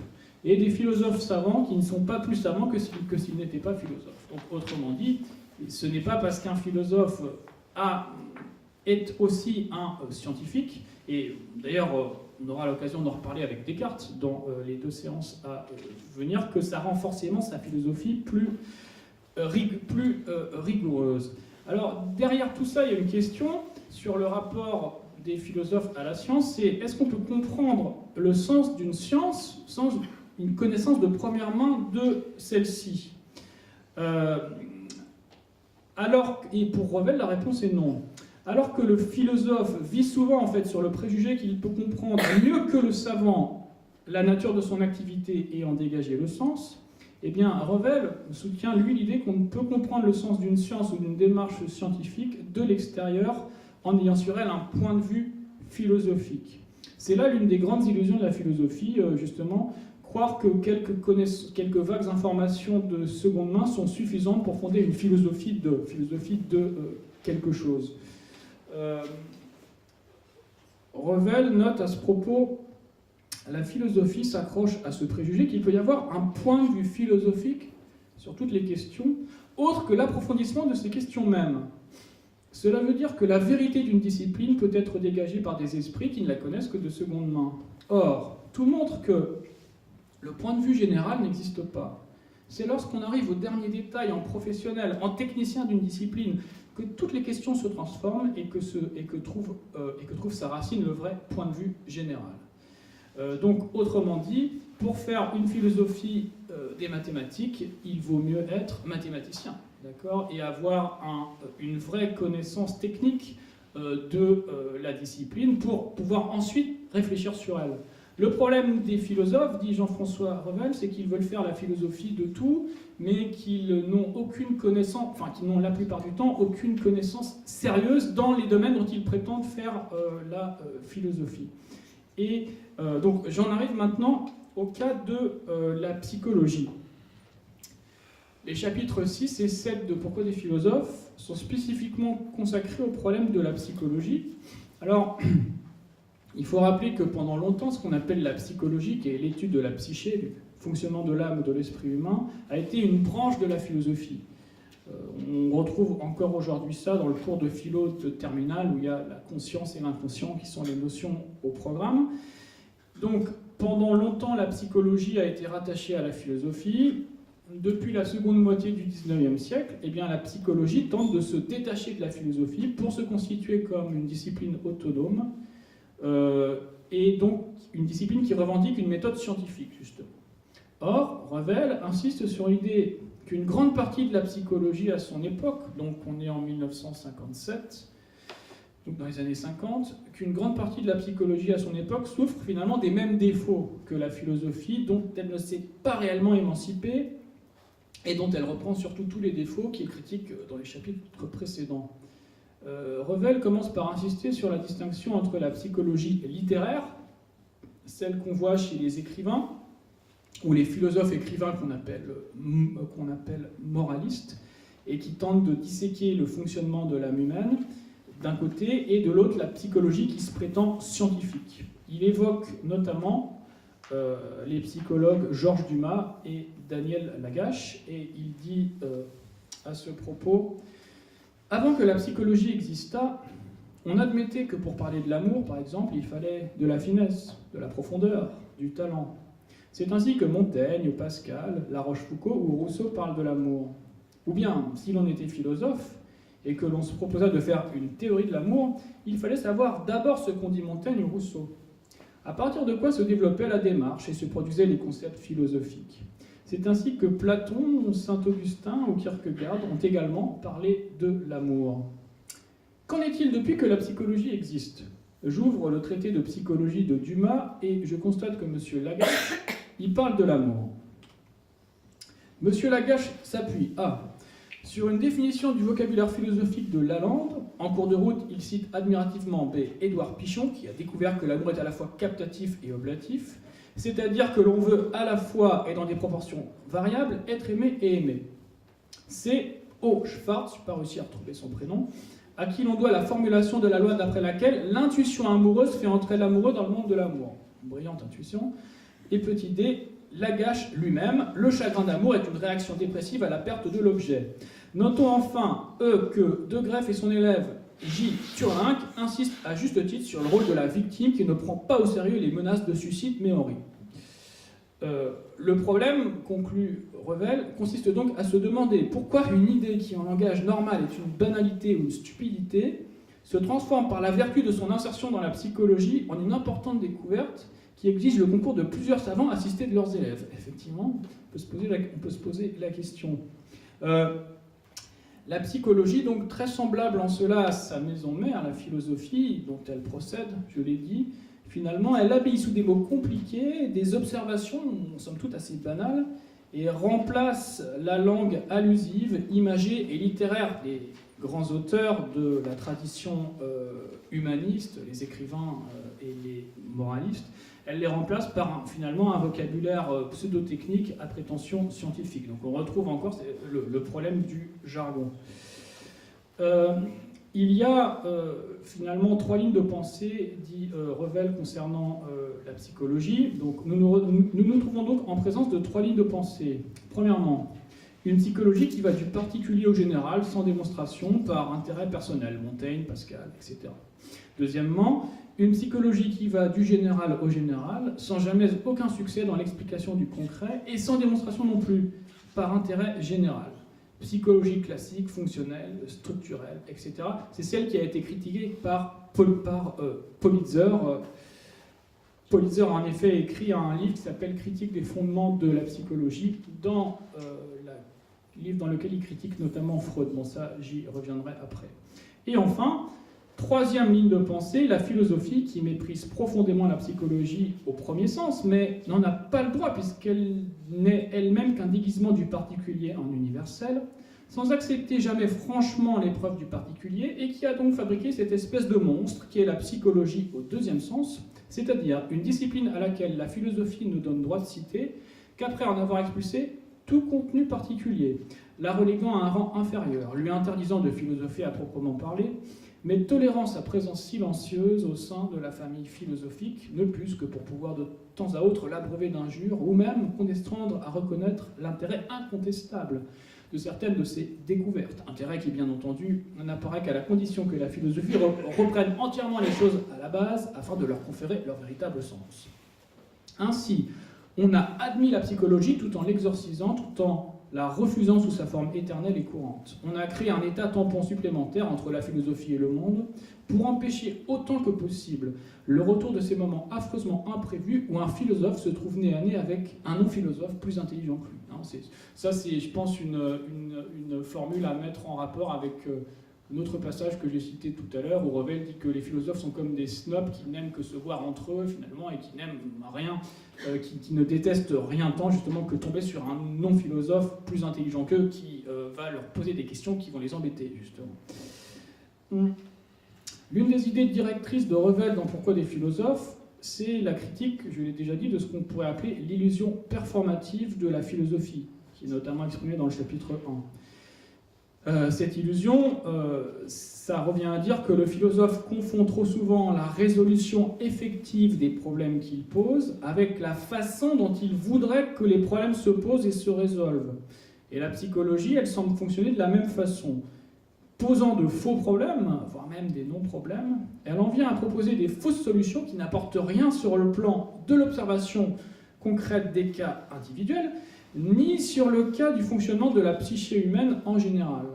et des philosophes savants qui ne sont pas plus savants que s'ils n'étaient pas philosophes. Donc, autrement dit, ce n'est pas parce qu'un philosophe est aussi un scientifique, et d'ailleurs, on aura l'occasion d'en reparler avec Descartes dans les 2 séances à venir, que ça rend forcément sa philosophie plus rigoureuse. Alors, derrière tout ça, il y a une question sur le rapport des philosophes à la science, c'est est-ce qu'on peut comprendre le sens d'une science sans une connaissance de première main de celle-ci Et pour Revel, la réponse est non. Alors que le philosophe vit souvent en fait sur le préjugé qu'il peut comprendre mieux que le savant la nature de son activité et en dégager le sens, eh bien Revel soutient lui l'idée qu'on ne peut comprendre le sens d'une science ou d'une démarche scientifique de l'extérieur en ayant sur elle un point de vue philosophique. C'est là l'une des grandes illusions de la philosophie, justement, croire que quelques vagues informations de seconde main sont suffisantes pour fonder une philosophie de quelque chose. Revel note à ce propos, la philosophie s'accroche à ce préjugé qu'il peut y avoir un point de vue philosophique sur toutes les questions, autre que l'approfondissement de ces questions mêmes. Cela veut dire que la vérité d'une discipline peut être dégagée par des esprits qui ne la connaissent que de seconde main. Or, tout montre que le point de vue général n'existe pas. C'est lorsqu'on arrive au dernier détail en professionnel, en technicien d'une discipline, que toutes les questions se transforment et que trouve sa racine le vrai point de vue général. Donc, autrement dit, pour faire une philosophie des mathématiques, il vaut mieux être mathématicien, d'accord, et avoir une vraie connaissance technique de la discipline pour pouvoir ensuite réfléchir sur elle. Le problème des philosophes, dit Jean-François Revel, c'est qu'ils veulent faire la philosophie de tout, mais qu'ils n'ont aucune connaissance, enfin qu'ils n'ont la plupart du temps aucune connaissance sérieuse dans les domaines dont ils prétendent faire la philosophie. Et donc j'en arrive maintenant au cas de la psychologie. Les chapitres 6 et 7 de Pourquoi des philosophes sont spécifiquement consacrés au problème de la psychologie. Alors, il faut rappeler que pendant longtemps, ce qu'on appelle la psychologie, qui est l'étude de la psyché, du fonctionnement de l'âme ou de l'esprit humain, a été une branche de la philosophie. On retrouve encore aujourd'hui ça dans le cours de philo de terminale, où il y a la conscience et l'inconscient qui sont les notions au programme. Donc, pendant longtemps, la psychologie a été rattachée à la philosophie. Depuis la seconde moitié du XIXe siècle, eh bien, la psychologie tente de se détacher de la philosophie pour se constituer comme une discipline autonome, et donc une discipline qui revendique une méthode scientifique, justement. Or, Revel insiste sur l'idée qu'une grande partie de la psychologie à son époque, donc on est en 1957, donc dans les années 50, qu'une grande partie de la psychologie à son époque souffre finalement des mêmes défauts que la philosophie, dont elle ne s'est pas réellement émancipée, et dont elle reprend surtout tous les défauts qu'il critique dans les chapitres précédents. Revel commence par insister sur la distinction entre la psychologie littéraire, celle qu'on voit chez les écrivains, ou les philosophes écrivains qu'on appelle moralistes, et qui tentent de disséquer le fonctionnement de l'âme humaine, d'un côté, et de l'autre, la psychologie qui se prétend scientifique. Il évoque notamment les psychologues Georges Dumas et Daniel Lagache, et il dit à ce propos: avant que la psychologie existât, on admettait que pour parler de l'amour, par exemple, il fallait de la finesse, de la profondeur, du talent. C'est ainsi que Montaigne, Pascal, La Rochefoucauld ou Rousseau parlent de l'amour. Ou bien, si l'on était philosophe et que l'on se proposa de faire une théorie de l'amour, il fallait savoir d'abord ce qu'ont dit Montaigne ou Rousseau. à partir de quoi se développait la démarche et se produisaient les concepts philosophiques. C'est ainsi que Platon, Saint-Augustin ou Kierkegaard ont également parlé de l'amour. Qu'en est-il depuis que la psychologie existe? J'ouvre le traité de psychologie de Dumas et je constate que M. Lagache y parle de l'amour. M. Lagache s'appuie sur une définition du vocabulaire philosophique de Lalande. En cours de route, il cite admirativement Édouard Pichon, qui a découvert que l'amour est à la fois captatif et oblatif, c'est-à-dire que l'on veut à la fois, et dans des proportions variables, être aimé et aimé. C'est O. Schwartz, je n'ai pas réussi à retrouver son prénom, à qui l'on doit la formulation de la loi d'après laquelle l'intuition amoureuse fait entrer l'amoureux dans le monde de l'amour. Brillante intuition. Et petit d, Lagache lui-même, le chagrin d'amour est une réaction dépressive à la perte de l'objet. Notons enfin, que De Greef et son élève J. Turlinck insistent à juste titre sur le rôle de la victime qui ne prend pas au sérieux les menaces de suicide mais en rit. Le problème, conclut Revel, consiste donc à se demander pourquoi une idée qui en langage normal est une banalité ou une stupidité se transforme par la vertu de son insertion dans la psychologie en une importante découverte qui exige le concours de plusieurs savants assistés de leurs élèves. Effectivement, on peut se poser la question. La psychologie, donc très semblable en cela à sa maison mère, la philosophie, dont elle procède, je l'ai dit, finalement, elle habille sous des mots compliqués des observations, somme toute assez banales, et remplace la langue allusive, imagée et littéraire des grands auteurs de la tradition humaniste, les écrivains et les moralistes. Elle les remplace par finalement un vocabulaire pseudo-technique à prétention scientifique. Donc on retrouve encore le problème du jargon. Il y a finalement 3 lignes de pensée, dit Revel, concernant la psychologie. Donc, nous nous trouvons donc en présence de 3 lignes de pensée. Premièrement, une psychologie qui va du particulier au général, sans démonstration, par intérêt personnel, Montaigne, Pascal, etc. Deuxièmement, une psychologie qui va du général au général, sans jamais aucun succès dans l'explication du concret, et sans démonstration non plus, par intérêt général. Psychologie classique, fonctionnelle, structurelle, etc. C'est celle qui a été critiquée par Politzer. Politzer a en effet écrit un livre qui s'appelle « Critique des fondements de la psychologie », dans livre dans lequel il critique notamment Freud. Bon, ça, j'y reviendrai après. Et enfin, 3e ligne de pensée, la philosophie qui méprise profondément la psychologie au premier sens, mais n'en a pas le droit puisqu'elle n'est elle-même qu'un déguisement du particulier en universel, sans accepter jamais franchement l'épreuve du particulier, et qui a donc fabriqué cette espèce de monstre qui est la psychologie au 2e sens, c'est-à-dire une discipline à laquelle la philosophie ne donne droit de citer qu'après en avoir expulsé tout contenu particulier, la reléguant à un rang inférieur, lui interdisant de philosopher à proprement parler, mais tolérant sa présence silencieuse au sein de la famille philosophique, ne plus que pour pouvoir de temps à autre l'abreuver d'injures, ou même condescendre à reconnaître l'intérêt incontestable de certaines de ses découvertes. Intérêt qui, bien entendu, n'apparaît qu'à la condition que la philosophie reprenne entièrement les choses à la base, afin de leur conférer leur véritable sens. Ainsi, on a admis la psychologie tout en l'exorcisant, tout en la refusant sous sa forme éternelle et courante. On a créé un état tampon supplémentaire entre la philosophie et le monde pour empêcher autant que possible le retour de ces moments affreusement imprévus où un philosophe se trouve nez à nez avec un non-philosophe plus intelligent que lui. Ça, c'est, je pense, une formule à mettre en rapport avec un autre passage que j'ai cité tout à l'heure, où Revel dit que les philosophes sont comme des snobs qui n'aiment que se voir entre eux, finalement, et qui n'aiment rien, qui ne détestent rien tant, justement, que tomber sur un non-philosophe plus intelligent qu'eux, qui va leur poser des questions qui vont les embêter, justement. L'une des idées directrices de Revel dans Pourquoi des philosophes, c'est la critique, je l'ai déjà dit, de ce qu'on pourrait appeler l'illusion performative de la philosophie, qui est notamment exprimée dans le chapitre 1. Cette illusion, ça revient à dire que le philosophe confond trop souvent la résolution effective des problèmes qu'il pose avec la façon dont il voudrait que les problèmes se posent et se résolvent. Et la psychologie, elle semble fonctionner de la même façon. Posant de faux problèmes, voire même des non-problèmes, elle en vient à proposer des fausses solutions qui n'apportent rien sur le plan de l'observation concrète des cas individuels, ni sur le cas du fonctionnement de la psyché humaine en général.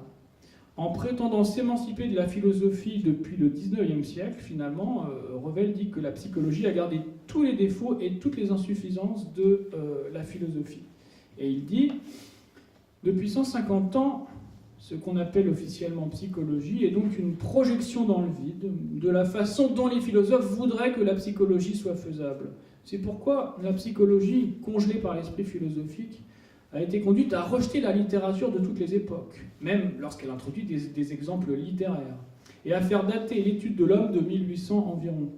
En prétendant s'émanciper de la philosophie depuis le XIXe siècle, finalement, Revel dit que la psychologie a gardé tous les défauts et toutes les insuffisances de la philosophie. Et il dit, depuis 150 ans, ce qu'on appelle officiellement psychologie est donc une projection dans le vide de la façon dont les philosophes voudraient que la psychologie soit faisable. C'est pourquoi la psychologie, congelée par l'esprit philosophique, a été conduite à rejeter la littérature de toutes les époques, même lorsqu'elle introduit des exemples littéraires, et à faire dater l'étude de l'homme de 1800 environ.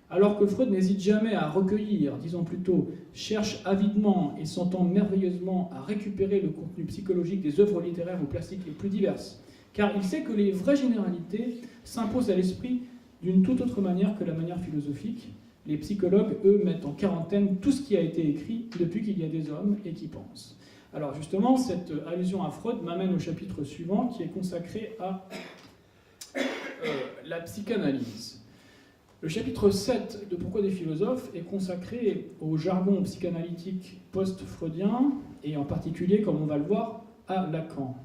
Alors que Freud n'hésite jamais à recueillir, disons plutôt, cherche avidement et s'entend merveilleusement à récupérer le contenu psychologique des œuvres littéraires ou classiques les plus diverses, car il sait que les vraies généralités s'imposent à l'esprit d'une toute autre manière que la manière philosophique. Les psychologues, eux, mettent en quarantaine tout ce qui a été écrit depuis qu'il y a des hommes et qui pensent. Alors justement, cette allusion à Freud m'amène au chapitre suivant qui est consacré à la psychanalyse. Le chapitre 7 de Pourquoi des philosophes est consacré au jargon psychanalytique post-freudien et en particulier, comme on va le voir, à Lacan.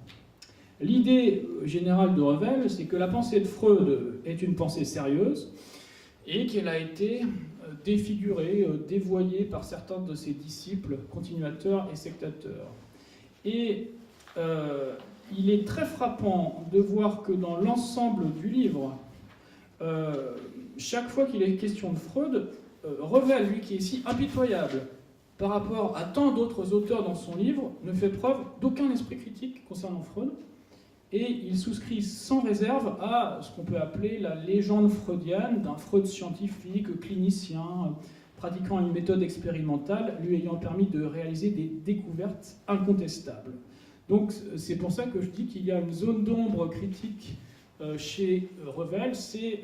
L'idée générale de Revel, c'est que la pensée de Freud est une pensée sérieuse et qu'elle a été défiguré, dévoyé par certains de ses disciples, continuateurs et sectateurs. Et il est très frappant de voir que dans l'ensemble du livre, chaque fois qu'il est question de Freud, Revel, lui qui est si impitoyable par rapport à tant d'autres auteurs dans son livre, ne fait preuve d'aucun esprit critique concernant Freud, et il souscrit sans réserve à ce qu'on peut appeler la légende freudienne d'un Freud scientifique, clinicien, pratiquant une méthode expérimentale, lui ayant permis de réaliser des découvertes incontestables. Donc c'est pour ça que je dis qu'il y a une zone d'ombre critique chez Revel, c'est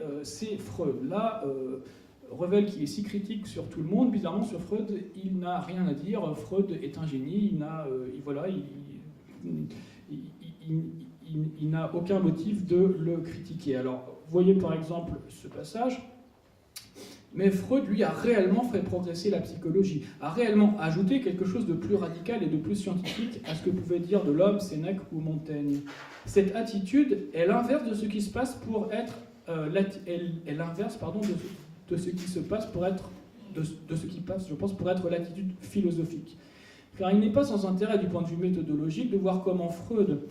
Freud. Là, Revel qui est si critique sur tout le monde, bizarrement sur Freud, il n'a rien à dire. Freud est un génie, il n'a aucun motif de le critiquer. Alors, voyez par exemple ce passage. Mais Freud, lui, a réellement fait progresser la psychologie, a réellement ajouté quelque chose de plus radical et de plus scientifique à ce que pouvaient dire de l'homme Sénèque ou Montaigne. Cette attitude est l'inverse de ce qui se passe pour être de ce qui se passe pour être de ce qui passe, je pense, pour être l'attitude philosophique. Car il n'est pas sans intérêt du point de vue méthodologique de voir comment Freud,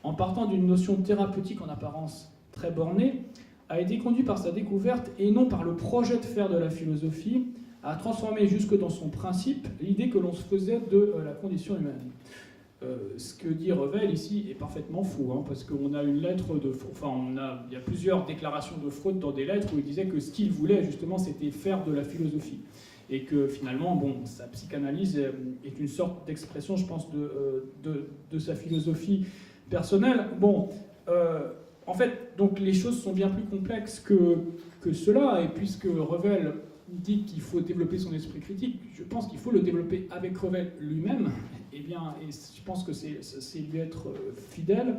en partant d'une notion thérapeutique en apparence très bornée, a été conduit par sa découverte et non par le projet de faire de la philosophie, à transformer jusque dans son principe l'idée que l'on se faisait de la condition humaine. Ce que dit Revel ici est parfaitement faux, hein, parce qu'on a une lettre de... il y a plusieurs déclarations de Freud dans des lettres où il disait que ce qu'il voulait justement c'était faire de la philosophie. Et que finalement, sa psychanalyse est une sorte d'expression, je pense, de sa philosophie personnelle. En fait, donc les choses sont bien plus complexes que cela, et puisque Revel dit qu'il faut développer son esprit critique, je pense qu'il faut le développer avec Revel lui-même, et je pense que c'est lui être fidèle,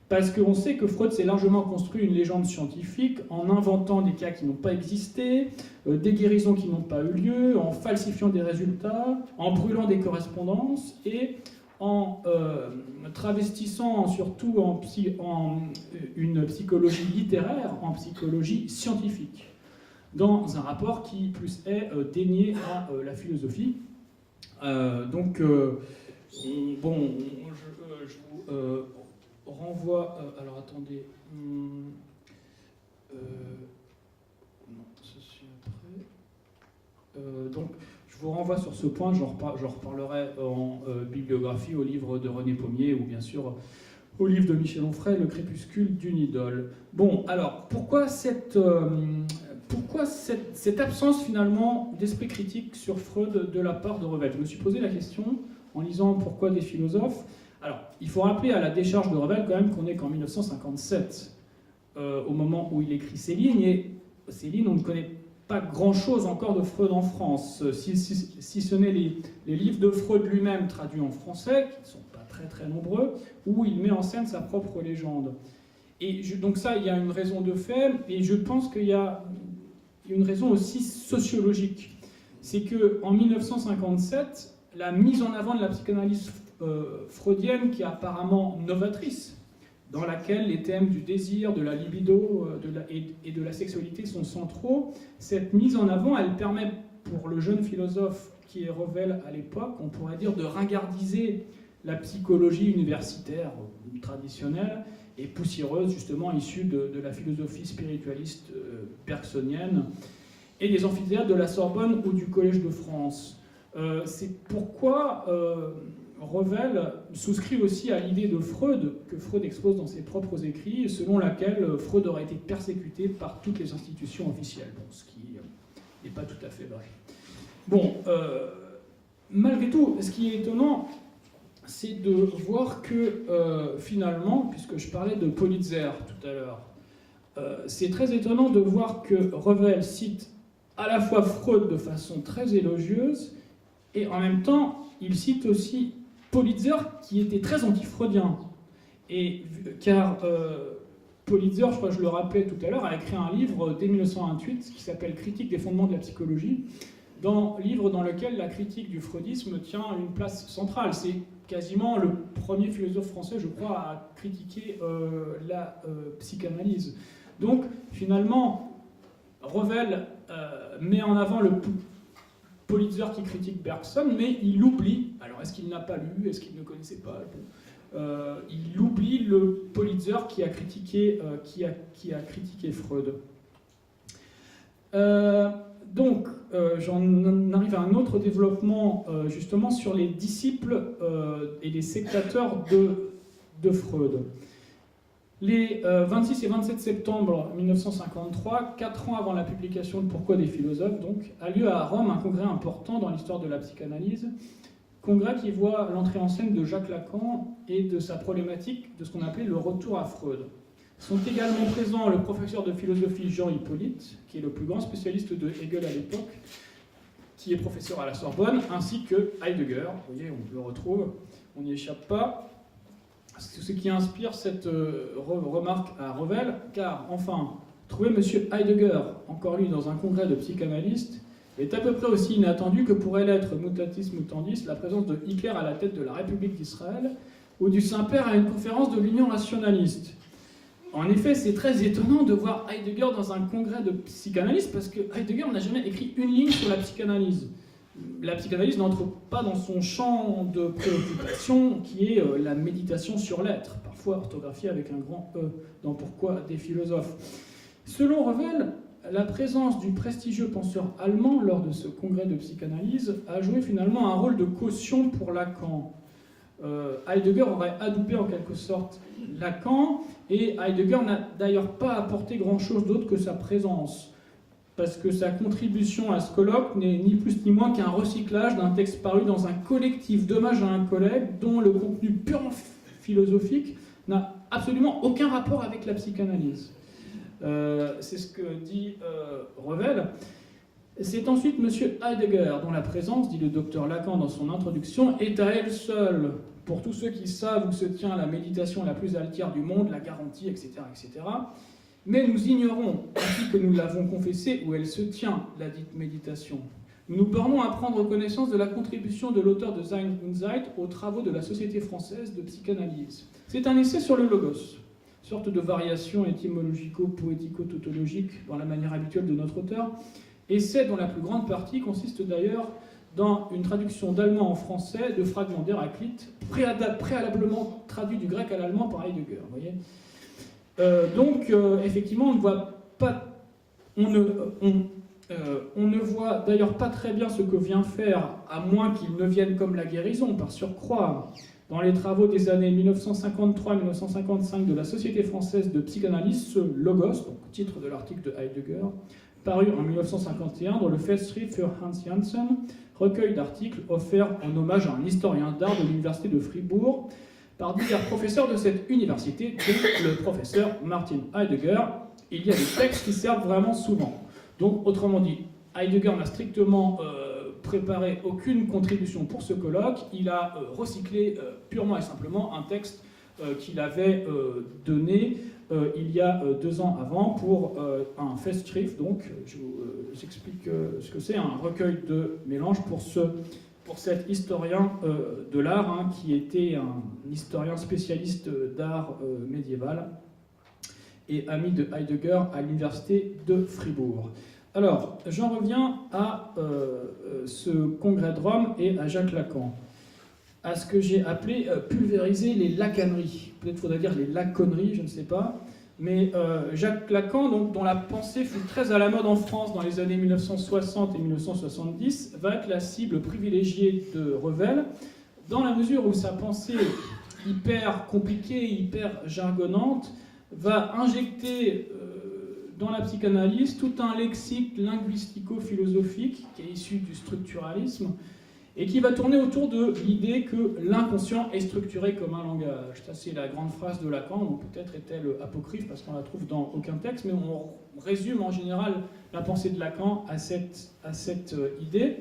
parce qu'on sait que Freud s'est largement construit une légende scientifique en inventant des cas qui n'ont pas existé, des guérisons qui n'ont pas eu lieu, en falsifiant des résultats, en brûlant des correspondances, et en travestissant surtout en une psychologie littéraire, en psychologie scientifique, dans un rapport qui plus est dénié à la philosophie. Je vous renvoie... alors attendez... non, ceci après... donc, je vous renvoie sur ce point, j'en reparlerai en bibliographie au livre de René Pommier ou bien sûr au livre de Michel Onfray, Le crépuscule d'une idole. Bon, alors, pourquoi cette absence finalement d'esprit critique sur Freud de la part de Revel? Je me suis posé la question en lisant Pourquoi des philosophes. Alors, il faut rappeler à la décharge de Revel quand même qu'on est qu'en 1957, au moment où il écrit ces lignes, et ces lignes, on ne connaît pas grand-chose encore de Freud en France, si ce n'est les livres de Freud lui-même traduits en français, qui ne sont pas très très nombreux, où il met en scène sa propre légende. Et donc ça, il y a une raison de fait, et je pense qu'il y a une raison aussi sociologique. C'est qu'en 1957, la mise en avant de la psychanalyse freudienne, qui est apparemment novatrice, dans laquelle les thèmes du désir, de la libido et de la sexualité sont centraux. Cette mise en avant, elle permet pour le jeune philosophe qui est Revel à l'époque, on pourrait dire, de ringardiser la psychologie universitaire traditionnelle et poussiéreuse, justement issue de la philosophie spiritualiste bergsonienne et des amphithéâtres de la Sorbonne ou du Collège de France. C'est pourquoi Revel souscrit aussi à l'idée de Freud, que Freud expose dans ses propres écrits, selon laquelle Freud aurait été persécuté par toutes les institutions officielles, bon, ce qui n'est pas tout à fait vrai. Bon, malgré tout, ce qui est étonnant, c'est de voir que finalement, puisque je parlais de Politzer tout à l'heure, c'est très étonnant de voir que Revel cite à la fois Freud de façon très élogieuse, et en même temps, il cite aussi Politzer qui était très anti-freudien. Car Politzer, je crois que je le rappelais tout à l'heure, a écrit un livre dès 1928 qui s'appelle Critique des fondements de la psychologie, livre dans lequel la critique du freudisme tient une place centrale. C'est quasiment le premier philosophe français, je crois, à critiquer la psychanalyse. Donc, finalement, Revel met en avant le Politzer qui critique Bergson, mais il oublie, alors est-ce qu'il n'a pas lu, est-ce qu'il ne connaissait pas, il oublie le Politzer qui a critiqué Freud. Donc, j'en arrive à un autre développement, justement, sur les disciples et les sectateurs de Freud. Les 26 et 27 septembre 1953, 4 ans avant la publication de Pourquoi des philosophes, donc, a lieu à Rome un congrès important dans l'histoire de la psychanalyse, congrès qui voit l'entrée en scène de Jacques Lacan et de sa problématique de ce qu'on appelait le retour à Freud. Sont également présents le professeur de philosophie Jean Hippolyte, qui est le plus grand spécialiste de Hegel à l'époque, qui est professeur à la Sorbonne, ainsi que Heidegger. Vous voyez, on le retrouve, on n'y échappe pas. Ce qui inspire cette remarque à Revel, car enfin, trouver M. Heidegger, encore lui, dans un congrès de psychanalystes, est à peu près aussi inattendu que pourrait l'être, mutatis mutandis, la présence de Hitler à la tête de la République d'Israël, ou du Saint-Père à une conférence de l'Union rationaliste. En effet, c'est très étonnant de voir Heidegger dans un congrès de psychanalystes, parce que Heidegger n'a jamais écrit une ligne sur la psychanalyse. La psychanalyse n'entre pas dans son champ de préoccupation, qui est la méditation sur l'être, parfois orthographiée avec un grand E dans Pourquoi des philosophes. Selon Revel, la présence du prestigieux penseur allemand lors de ce congrès de psychanalyse a joué finalement un rôle de caution pour Lacan. Heidegger aurait adoubé en quelque sorte Lacan, et Heidegger n'a d'ailleurs pas apporté grand-chose d'autre que sa présence, parce que sa contribution à ce colloque n'est ni plus ni moins qu'un recyclage d'un texte paru dans un collectif d'hommage à un collègue dont le contenu purement philosophique n'a absolument aucun rapport avec la psychanalyse. C'est ce que dit Revel. C'est ensuite M. Heidegger dont la présence, dit le docteur Lacan dans son introduction, est à elle seule, pour tous ceux qui savent où se tient la méditation la plus altière du monde, la garantie, etc., etc. Mais nous ignorons, ainsi que nous l'avons confessé, où elle se tient, la dite méditation. Nous nous bornons à prendre connaissance de la contribution de l'auteur de Sein und Zeit aux travaux de la Société française de psychanalyse. C'est un essai sur le logos, sorte de variation étymologico-poético-tautologique dans la manière habituelle de notre auteur, essai dont la plus grande partie consiste d'ailleurs dans une traduction d'allemand en français de fragments d'Héraclite, préalablement traduit du grec à l'allemand par Heidegger. Vous voyez, effectivement, on ne voit pas, on ne voit d'ailleurs pas très bien ce que vient faire, à moins qu'il ne vienne comme la guérison, par surcroît, dans les travaux des années 1953-1955 de la Société française de psychanalyse, ce logos, donc titre de l'article de Heidegger, paru en 1951 dans le Festschrift für Hans Janssen, recueil d'articles offert en hommage à un historien d'art de l'université de Fribourg, par divers professeurs de cette université, dont le professeur Martin Heidegger. Il y a des textes qui servent vraiment souvent. Donc, autrement dit, Heidegger n'a strictement préparé aucune contribution pour ce colloque. Il a recyclé purement et simplement un texte qu'il avait donné il y a 2 ans avant pour un Festschrift. Donc, je vous explique ce que c'est, un recueil de mélange pour ce pour cet historien de l'art, hein, qui était un historien spécialiste d'art médiéval et ami de Heidegger à l'université de Fribourg. Alors, j'en reviens à ce congrès de Rome et à Jacques Lacan, à ce que j'ai appelé pulvériser les lacaneries. Peut-être faudrait dire les laconneries, je ne sais pas. Mais Jacques Lacan, donc, dont la pensée fut très à la mode en France dans les années 1960 et 1970, va être la cible privilégiée de Revel, dans la mesure où sa pensée hyper compliquée, hyper jargonnante, va injecter dans la psychanalyse tout un lexique linguistico-philosophique qui est issu du structuralisme et qui va tourner autour de l'idée que l'inconscient est structuré comme un langage. Ça, c'est la grande phrase de Lacan, donc peut-être est-elle apocryphe parce qu'on la trouve dans aucun texte, mais on résume en général la pensée de Lacan à cette idée.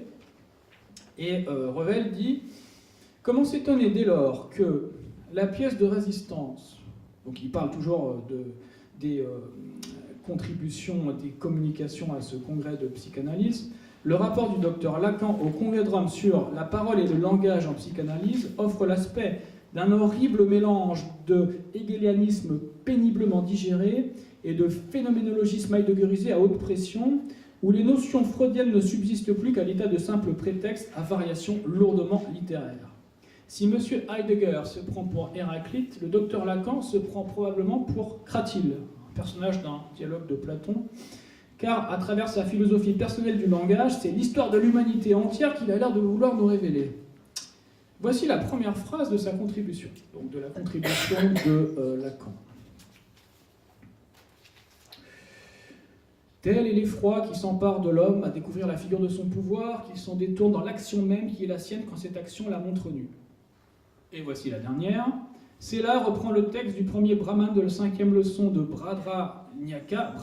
Et Revel dit « Comment s'étonner dès lors que la pièce de résistance », donc il parle toujours des contributions, des communications à ce congrès de psychanalyse, le rapport du docteur Lacan au congrès de Rome sur la parole et le langage en psychanalyse offre l'aspect d'un horrible mélange de hegelianisme péniblement digéré et de phénoménologisme heideggerisé à haute pression, où les notions freudiennes ne subsistent plus qu'à l'état de simples prétextes à variation lourdement littéraire. Si M. Heidegger se prend pour Héraclite, le docteur Lacan se prend probablement pour Cratyle, un personnage d'un dialogue de Platon, car à travers sa philosophie personnelle du langage, c'est l'histoire de l'humanité entière qu'il a l'air de vouloir nous révéler. Voici la première phrase de sa contribution, donc de la contribution de Lacan. Tel est l'effroi qui s'empare de l'homme à découvrir la figure de son pouvoir, qu'il s'en détourne dans l'action même qui est la sienne quand cette action la montre nue. Et voici la dernière. C'est là, reprend le texte du premier brahman de la 5e leçon de Bhadraranyaka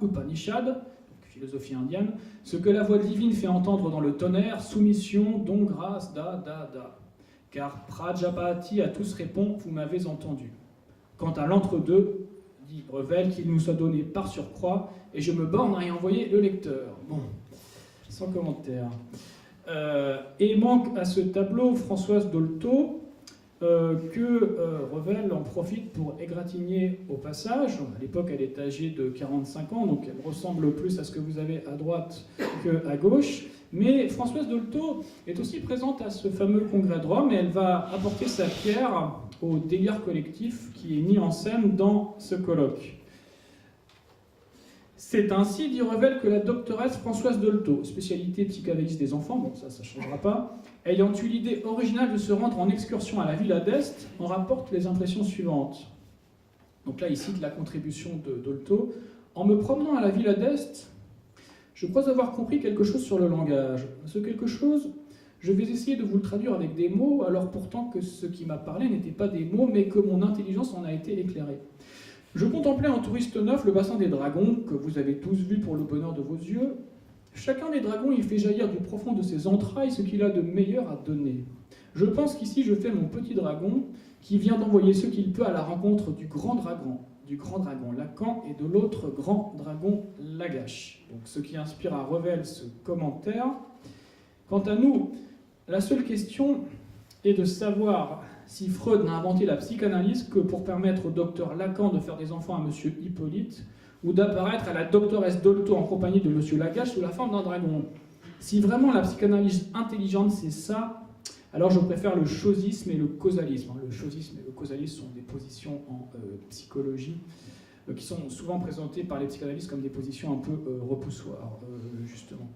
Upanishad, donc philosophie indienne, ce que la voix divine fait entendre dans le tonnerre, soumission, don, grâce, da. Car Prajapati à tous répond, vous m'avez entendu. Quant à l'entre-deux, dit Revel, qu'il nous soit donné par surcroît, et je me borne à y envoyer le lecteur. Bon, sans commentaire. Et manque à ce tableau Françoise Dolto, que Revel en profite pour égratigner au passage. À l'époque, elle est âgée de 45 ans, donc elle ressemble plus à ce que vous avez à droite qu'à gauche. Mais Françoise Dolto est aussi présente à ce fameux congrès de Rome et elle va apporter sa pierre au délire collectif qui est mis en scène dans ce colloque. C'est ainsi, dit Revel, que la doctoresse Françoise Dolto, spécialité psychanalyse des enfants, bon ça ne changera pas, ayant eu l'idée originale de se rendre en excursion à la Villa d'Est, en rapporte les impressions suivantes. Donc là, il cite la contribution de Dolto. En me promenant à la Villa d'Est, je crois avoir compris quelque chose sur le langage. Ce quelque chose, je vais essayer de vous le traduire avec des mots, alors pourtant que ce qui m'a parlé n'était pas des mots, mais que mon intelligence en a été éclairée. Je contemplais en touriste neuf le bassin des dragons, que vous avez tous vu pour le bonheur de vos yeux. Chacun des dragons y fait jaillir du profond de ses entrailles ce qu'il a de meilleur à donner. Je pense qu'ici je fais mon petit dragon, qui vient d'envoyer ce qu'il peut à la rencontre du grand dragon Lacan et de l'autre grand dragon Lagache. Donc ce qui inspire à Revel ce commentaire. Quant à nous, la seule question est de savoir si Freud n'a inventé la psychanalyse que pour permettre au docteur Lacan de faire des enfants à M. Hippolyte, ou d'apparaître à la doctoresse Dolto en compagnie de M. Lagache sous la forme d'un dragon. Si vraiment la psychanalyse intelligente c'est ça, alors je préfère le chosisme et le causalisme. Le chosisme et le causalisme sont des positions en psychologie qui sont souvent présentées par les psychanalystes comme des positions un peu repoussoires, justement.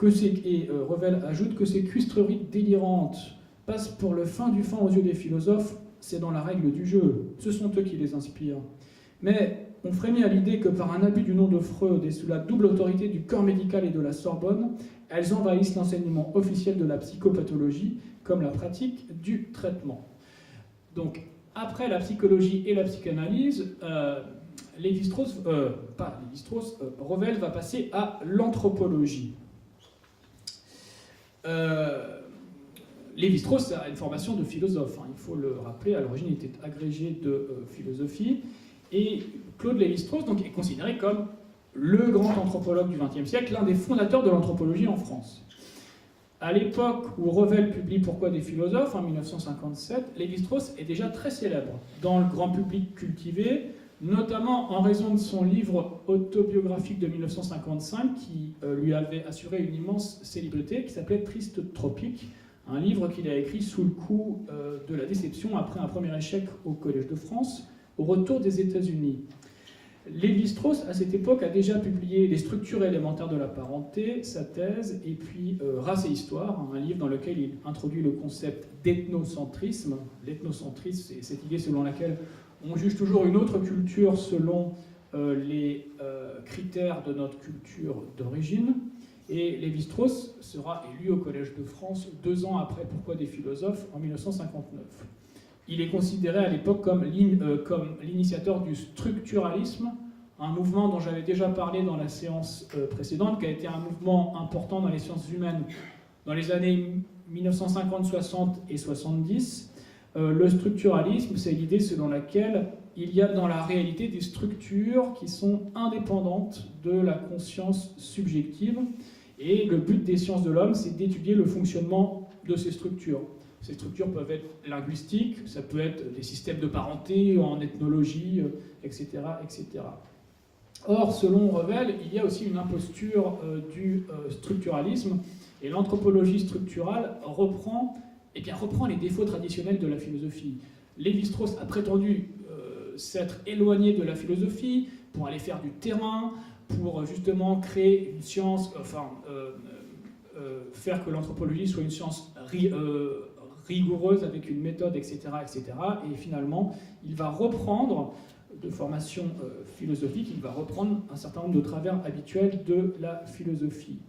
Et Revel ajoute que ces cuistreries délirantes passent pour le fin du fin aux yeux des philosophes, c'est dans la règle du jeu, ce sont eux qui les inspirent. Mais on frémit à l'idée que par un abus du nom de Freud et sous la double autorité du corps médical et de la Sorbonne, elles envahissent l'enseignement officiel de la psychopathologie comme la pratique du traitement. Donc, après la psychologie et la psychanalyse, Revel va passer à l'anthropologie. Lévi-Strauss a une formation de philosophe, il faut le rappeler, à l'origine il était agrégé de philosophie, et Claude Lévi-Strauss donc, est considéré comme le grand anthropologue du XXe siècle, l'un des fondateurs de l'anthropologie en France. À l'époque où Revel publie Pourquoi des philosophes, en 1957, Lévi-Strauss est déjà très célèbre dans le grand public cultivé, notamment en raison de son livre autobiographique de 1955 qui lui avait assuré une immense célébrité, qui s'appelait Triste Tropique, un livre qu'il a écrit sous le coup de la déception après un premier échec au Collège de France, au retour des États-Unis. Lévi-Strauss, à cette époque, a déjà publié Les structures élémentaires de la parenté, sa thèse, et puis Race et Histoire, un livre dans lequel il introduit le concept d'ethnocentrisme. L'ethnocentrisme, c'est cette idée selon laquelle on juge toujours une autre culture selon les critères de notre culture d'origine. Et Lévi-Strauss sera élu au Collège de France 2 ans après Pourquoi des philosophes, en 1959. Il est considéré à l'époque comme l'initiateur du structuralisme, un mouvement dont j'avais déjà parlé dans la séance précédente, qui a été un mouvement important dans les sciences humaines dans les années 1950, 60 et 70. Le structuralisme, c'est l'idée selon laquelle il y a dans la réalité des structures qui sont indépendantes de la conscience subjective. Et le but des sciences de l'homme, c'est d'étudier le fonctionnement de ces structures. Ces structures peuvent être linguistiques, ça peut être des systèmes de parenté en ethnologie, etc., etc. Or, selon Revel, il y a aussi une imposture du structuralisme, et l'anthropologie structurale reprend les défauts traditionnels de la philosophie. Lévi-Strauss a prétendu s'être éloigné de la philosophie pour aller faire du terrain, pour justement créer une science, faire que l'anthropologie soit une science rigoureuse avec une méthode, etc., etc. Et finalement, il va reprendre, de formation philosophique, il va reprendre un certain nombre de travers habituels de la philosophie.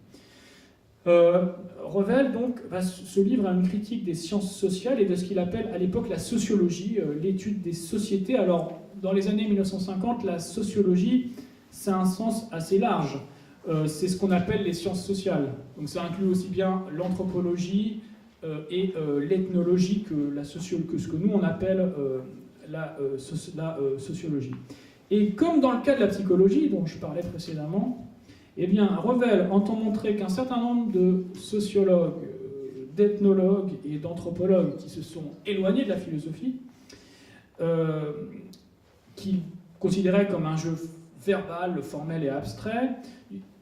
Revel, donc, va se livre à une critique des sciences sociales et de ce qu'il appelle à l'époque la sociologie, l'étude des sociétés. Alors, dans les années 1950, la sociologie, c'est un sens assez large. C'est ce qu'on appelle les sciences sociales. Donc ça inclut aussi bien l'anthropologie et l'ethnologie que ce que nous on appelle la sociologie. Et comme dans le cas de la psychologie, dont je parlais précédemment, eh bien, Revel entend montrer qu'un certain nombre de sociologues, d'ethnologues et d'anthropologues qui se sont éloignés de la philosophie, qu'il considérait comme un jeu verbal, formel et abstrait,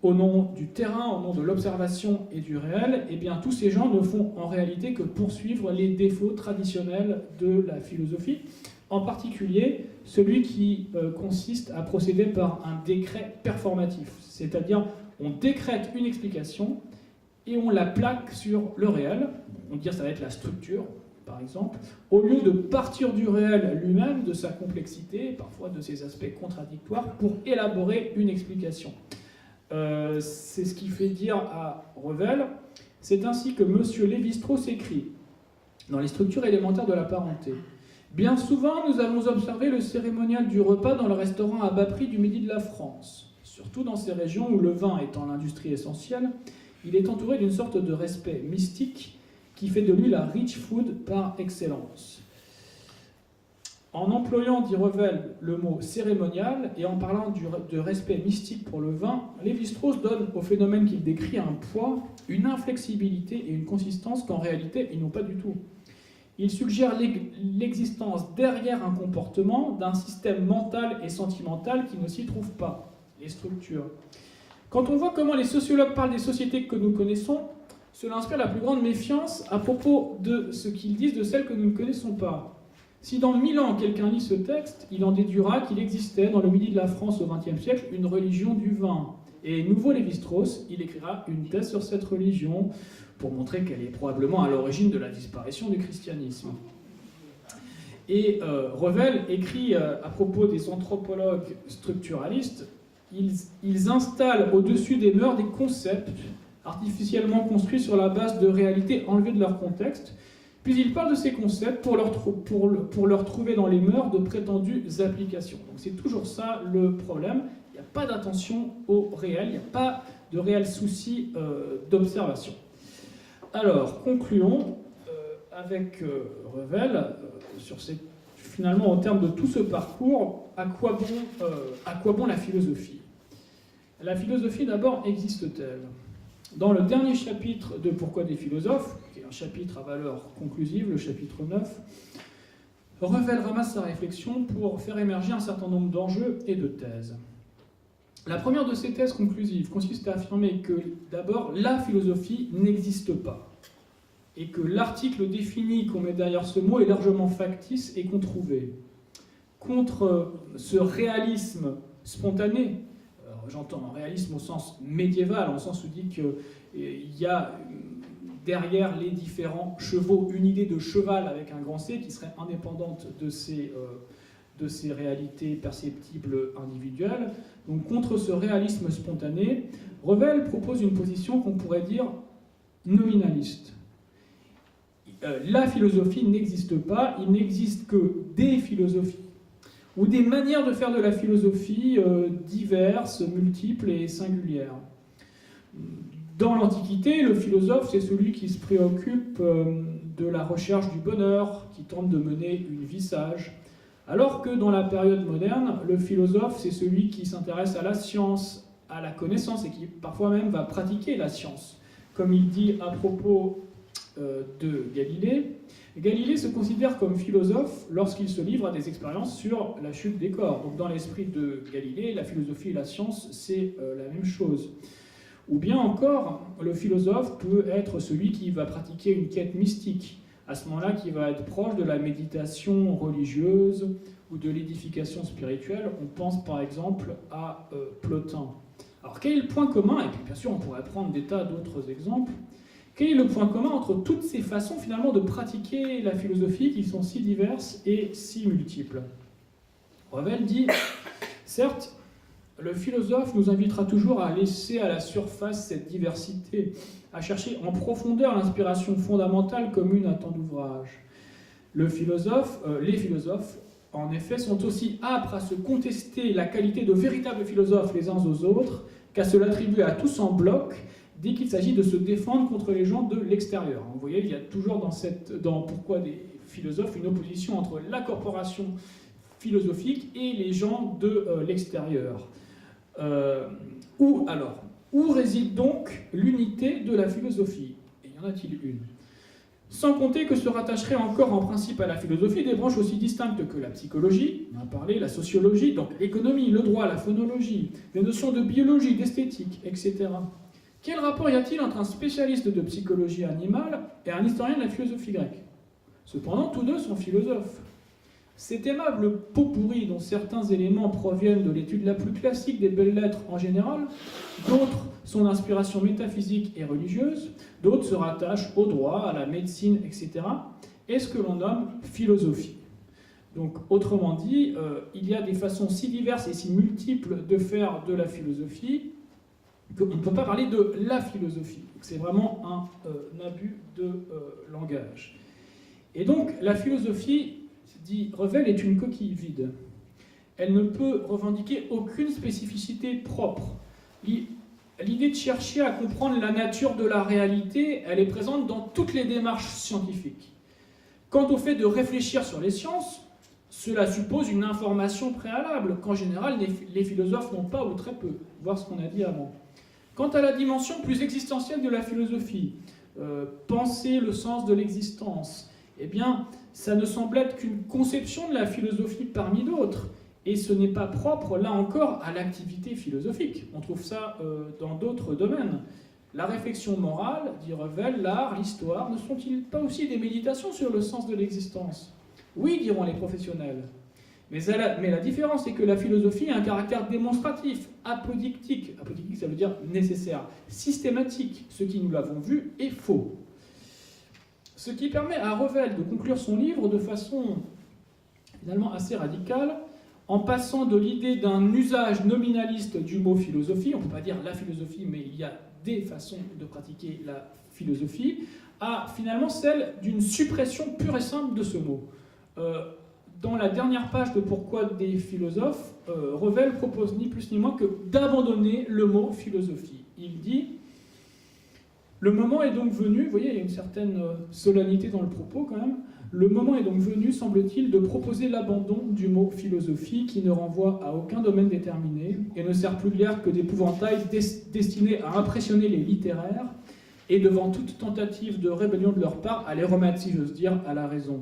au nom du terrain, au nom de l'observation et du réel, eh bien, tous ces gens ne font en réalité que poursuivre les défauts traditionnels de la philosophie, en particulier celui qui consiste à procéder par un décret performatif, c'est-à-dire on décrète une explication et on la plaque sur le réel, on dit ça va être la structure, par exemple, au lieu de partir du réel lui-même, de sa complexité, parfois de ses aspects contradictoires, pour élaborer une explication. C'est ce qui fait dire à Revel, c'est ainsi que M. Lévi-Strauss écrit, dans les structures élémentaires de la parenté. Bien souvent, nous avons observé le cérémonial du repas dans le restaurant à bas prix du Midi de la France. Surtout dans ces régions où le vin étant l'industrie essentielle, il est entouré d'une sorte de respect mystique qui fait de lui la rich food par excellence. En employant, dit Revel, le mot cérémonial et en parlant de respect mystique pour le vin, Lévi-Strauss donne au phénomène qu'il décrit un poids, une inflexibilité et une consistance qu'en réalité ils n'ont pas du tout. Il suggère l'existence derrière un comportement d'un système mental et sentimental qui ne s'y trouve pas, les structures. Quand on voit comment les sociologues parlent des sociétés que nous connaissons, cela inspire la plus grande méfiance à propos de ce qu'ils disent de celles que nous ne connaissons pas. Si dans 1000 ans quelqu'un lit ce texte, il en déduira qu'il existait dans le Midi de la France au XXe siècle une religion du vin. Et nouveau Lévi-Strauss, il écrira une thèse sur cette religion pour montrer qu'elle est probablement à l'origine de la disparition du christianisme. Et Revel écrit à propos des anthropologues structuralistes, ils installent au-dessus des mœurs des concepts artificiellement construits sur la base de réalités enlevées de leur contexte, puis ils parlent de ces concepts pour leur trouver dans les mœurs de prétendues applications. Donc c'est toujours ça le problème, il n'y a pas d'attention au réel, il n'y a pas de réel souci d'observation. Alors, concluons avec Revel sur cette, finalement, au terme de tout ce parcours, à quoi bon la philosophie ? La philosophie, d'abord, existe-t-elle ? Dans le dernier chapitre de Pourquoi des philosophes, qui est un chapitre à valeur conclusive, le chapitre 9, Revel ramasse sa réflexion pour faire émerger un certain nombre d'enjeux et de thèses. La première de ces thèses conclusives consiste à affirmer que, d'abord, la philosophie n'existe pas, et que l'article défini qu'on met derrière ce mot est largement factice et controuvé. Contre ce réalisme spontané, j'entends réalisme au sens médiéval, en sens où dit qu'il y a derrière les différents chevaux une idée de cheval avec un grand C qui serait indépendante de ces réalités perceptibles individuelles. Donc contre ce réalisme spontané, Revel propose une position qu'on pourrait dire nominaliste. La philosophie n'existe pas, il n'existe que des philosophies, ou des manières de faire de la philosophie diverses, multiples et singulières. Dans l'Antiquité, le philosophe, c'est celui qui se préoccupe de la recherche du bonheur, qui tente de mener une vie sage. Alors que dans la période moderne, le philosophe, c'est celui qui s'intéresse à la science, à la connaissance, et qui parfois même va pratiquer la science. Comme il dit à propos de Galilée, Galilée se considère comme philosophe lorsqu'il se livre à des expériences sur la chute des corps. Donc dans l'esprit de Galilée, la philosophie et la science, c'est la même chose. Ou bien encore, le philosophe peut être celui qui va pratiquer une quête mystique, à ce moment-là qui va être proche de la méditation religieuse ou de l'édification spirituelle. On pense par exemple à Plotin. Alors quel est le point commun? Et puis bien sûr on pourrait prendre des tas d'autres exemples. Quel est le point commun entre toutes ces façons finalement de pratiquer la philosophie qui sont si diverses et si multiples? Revel dit, certes, le philosophe nous invitera toujours à laisser à la surface cette diversité, à chercher en profondeur l'inspiration fondamentale commune à tant d'ouvrages. Les philosophes, en effet, sont aussi âpres à se contester la qualité de véritables philosophes les uns aux autres qu'à se l'attribuer à tous en bloc dès qu'il s'agit de se défendre contre les gens de l'extérieur. Vous voyez, il y a toujours dans Pourquoi des philosophes une opposition entre la corporation philosophique et les gens de l'extérieur. Où réside donc l'unité de la philosophie? Et y en a-t-il une? Sans compter que se rattacheraient encore en principe à la philosophie des branches aussi distinctes que la psychologie, on en a parlé, la sociologie, donc l'économie, le droit, la phonologie, les notions de biologie, d'esthétique, etc. Quel rapport y a-t-il entre un spécialiste de psychologie animale et un historien de la philosophie grecque? Cependant, tous deux sont philosophes. Cet aimable pot pourri dont certains éléments proviennent de l'étude la plus classique des belles-lettres en général, d'autres sont d'inspiration métaphysique et religieuse, d'autres se rattachent au droit, à la médecine, etc., est ce que l'on nomme philosophie. Donc, autrement dit, il y a des façons si diverses et si multiples de faire de la philosophie qu'on ne peut pas parler de la philosophie. C'est vraiment un abus de langage. Et donc, la philosophie, dit Revel, est une coquille vide. Elle ne peut revendiquer aucune spécificité propre. L'idée de chercher à comprendre la nature de la réalité, elle est présente dans toutes les démarches scientifiques. Quant au fait de réfléchir sur les sciences, cela suppose une information préalable, qu'en général les philosophes n'ont pas ou très peu, voir ce qu'on a dit avant. Quant à la dimension plus existentielle de la philosophie, penser le sens de l'existence, eh bien, ça ne semble être qu'une conception de la philosophie parmi d'autres. Et ce n'est pas propre, là encore, à l'activité philosophique. On trouve ça dans d'autres domaines. La réflexion morale, dit Revel, l'art, l'histoire, ne sont-ils pas aussi des méditations sur le sens de l'existence? Oui, diront les professionnels. Mais la différence est que la philosophie a un caractère démonstratif, apodictique. Apodictique, ça veut dire nécessaire, systématique. Ce qui, nous l'avons vu, est faux. Ce qui permet à Revel de conclure son livre de façon finalement assez radicale, en passant de l'idée d'un usage nominaliste du mot philosophie, on ne peut pas dire la philosophie, mais il y a des façons de pratiquer la philosophie, à finalement celle d'une suppression pure et simple de ce mot. Dans la dernière page de Pourquoi des philosophes, Revel propose ni plus ni moins que d'abandonner le mot philosophie. Il dit « Le moment est donc venu, vous voyez, il y a une certaine solennité dans le propos quand même, Le moment est donc venu, semble-t-il, de proposer l'abandon du mot philosophie qui ne renvoie à aucun domaine déterminé et ne sert plus de l'air que d'épouvantail destiné à impressionner les littéraires et devant toute tentative de rébellion de leur part à les remettre, si j'ose dire, à la raison.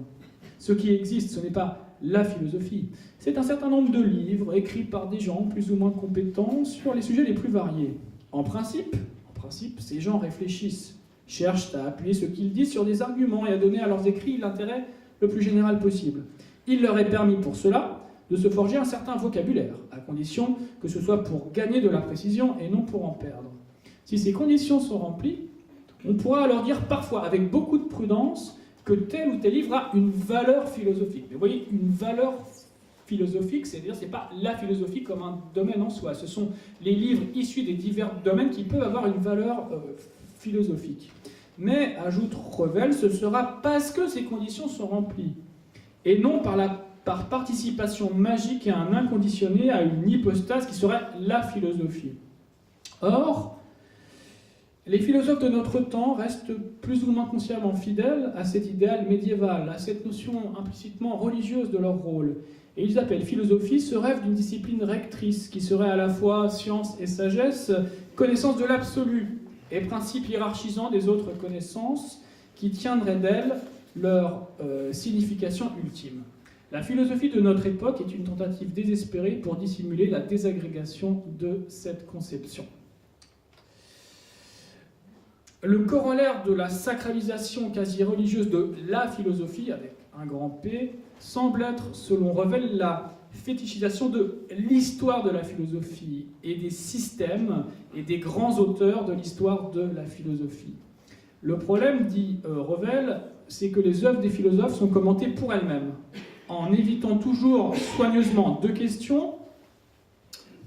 Ce qui existe, ce n'est pas la philosophie, c'est un certain nombre de livres écrits par des gens plus ou moins compétents sur les sujets les plus variés. En principe, ces gens réfléchissent, cherchent à appuyer ce qu'ils disent sur des arguments et à donner à leurs écrits l'intérêt le plus général possible. Il leur est permis pour cela de se forger un certain vocabulaire, à condition que ce soit pour gagner de la précision et non pour en perdre. Si ces conditions sont remplies, on pourra alors dire parfois, avec beaucoup de prudence, que tel ou tel livre a une valeur philosophique. Mais vous voyez, une valeur philosophique, c'est-à-dire c'est pas la philosophie comme un domaine en soi. Ce sont les livres issus des divers domaines qui peuvent avoir une valeur philosophique. Mais, ajoute Revel, ce sera parce que ces conditions sont remplies, et non par participation magique et un inconditionné à une hypostase qui serait la philosophie. Or, les philosophes de notre temps restent plus ou moins consciemment fidèles à cet idéal médiéval, à cette notion implicitement religieuse de leur rôle. Et ils appellent philosophie ce rêve d'une discipline rectrice qui serait à la fois science et sagesse, connaissance de l'absolu et principe hiérarchisant des autres connaissances qui tiendraient d'elles leur signification ultime. La philosophie de notre époque est une tentative désespérée pour dissimuler la désagrégation de cette conception. Le corollaire de la sacralisation quasi religieuse de la philosophie, avec un grand P, semble être, selon Revel, la fétichisation de l'histoire de la philosophie et des systèmes et des grands auteurs de l'histoire de la philosophie. Le problème, dit Revel, c'est que les œuvres des philosophes sont commentées pour elles-mêmes, en évitant toujours soigneusement deux questions.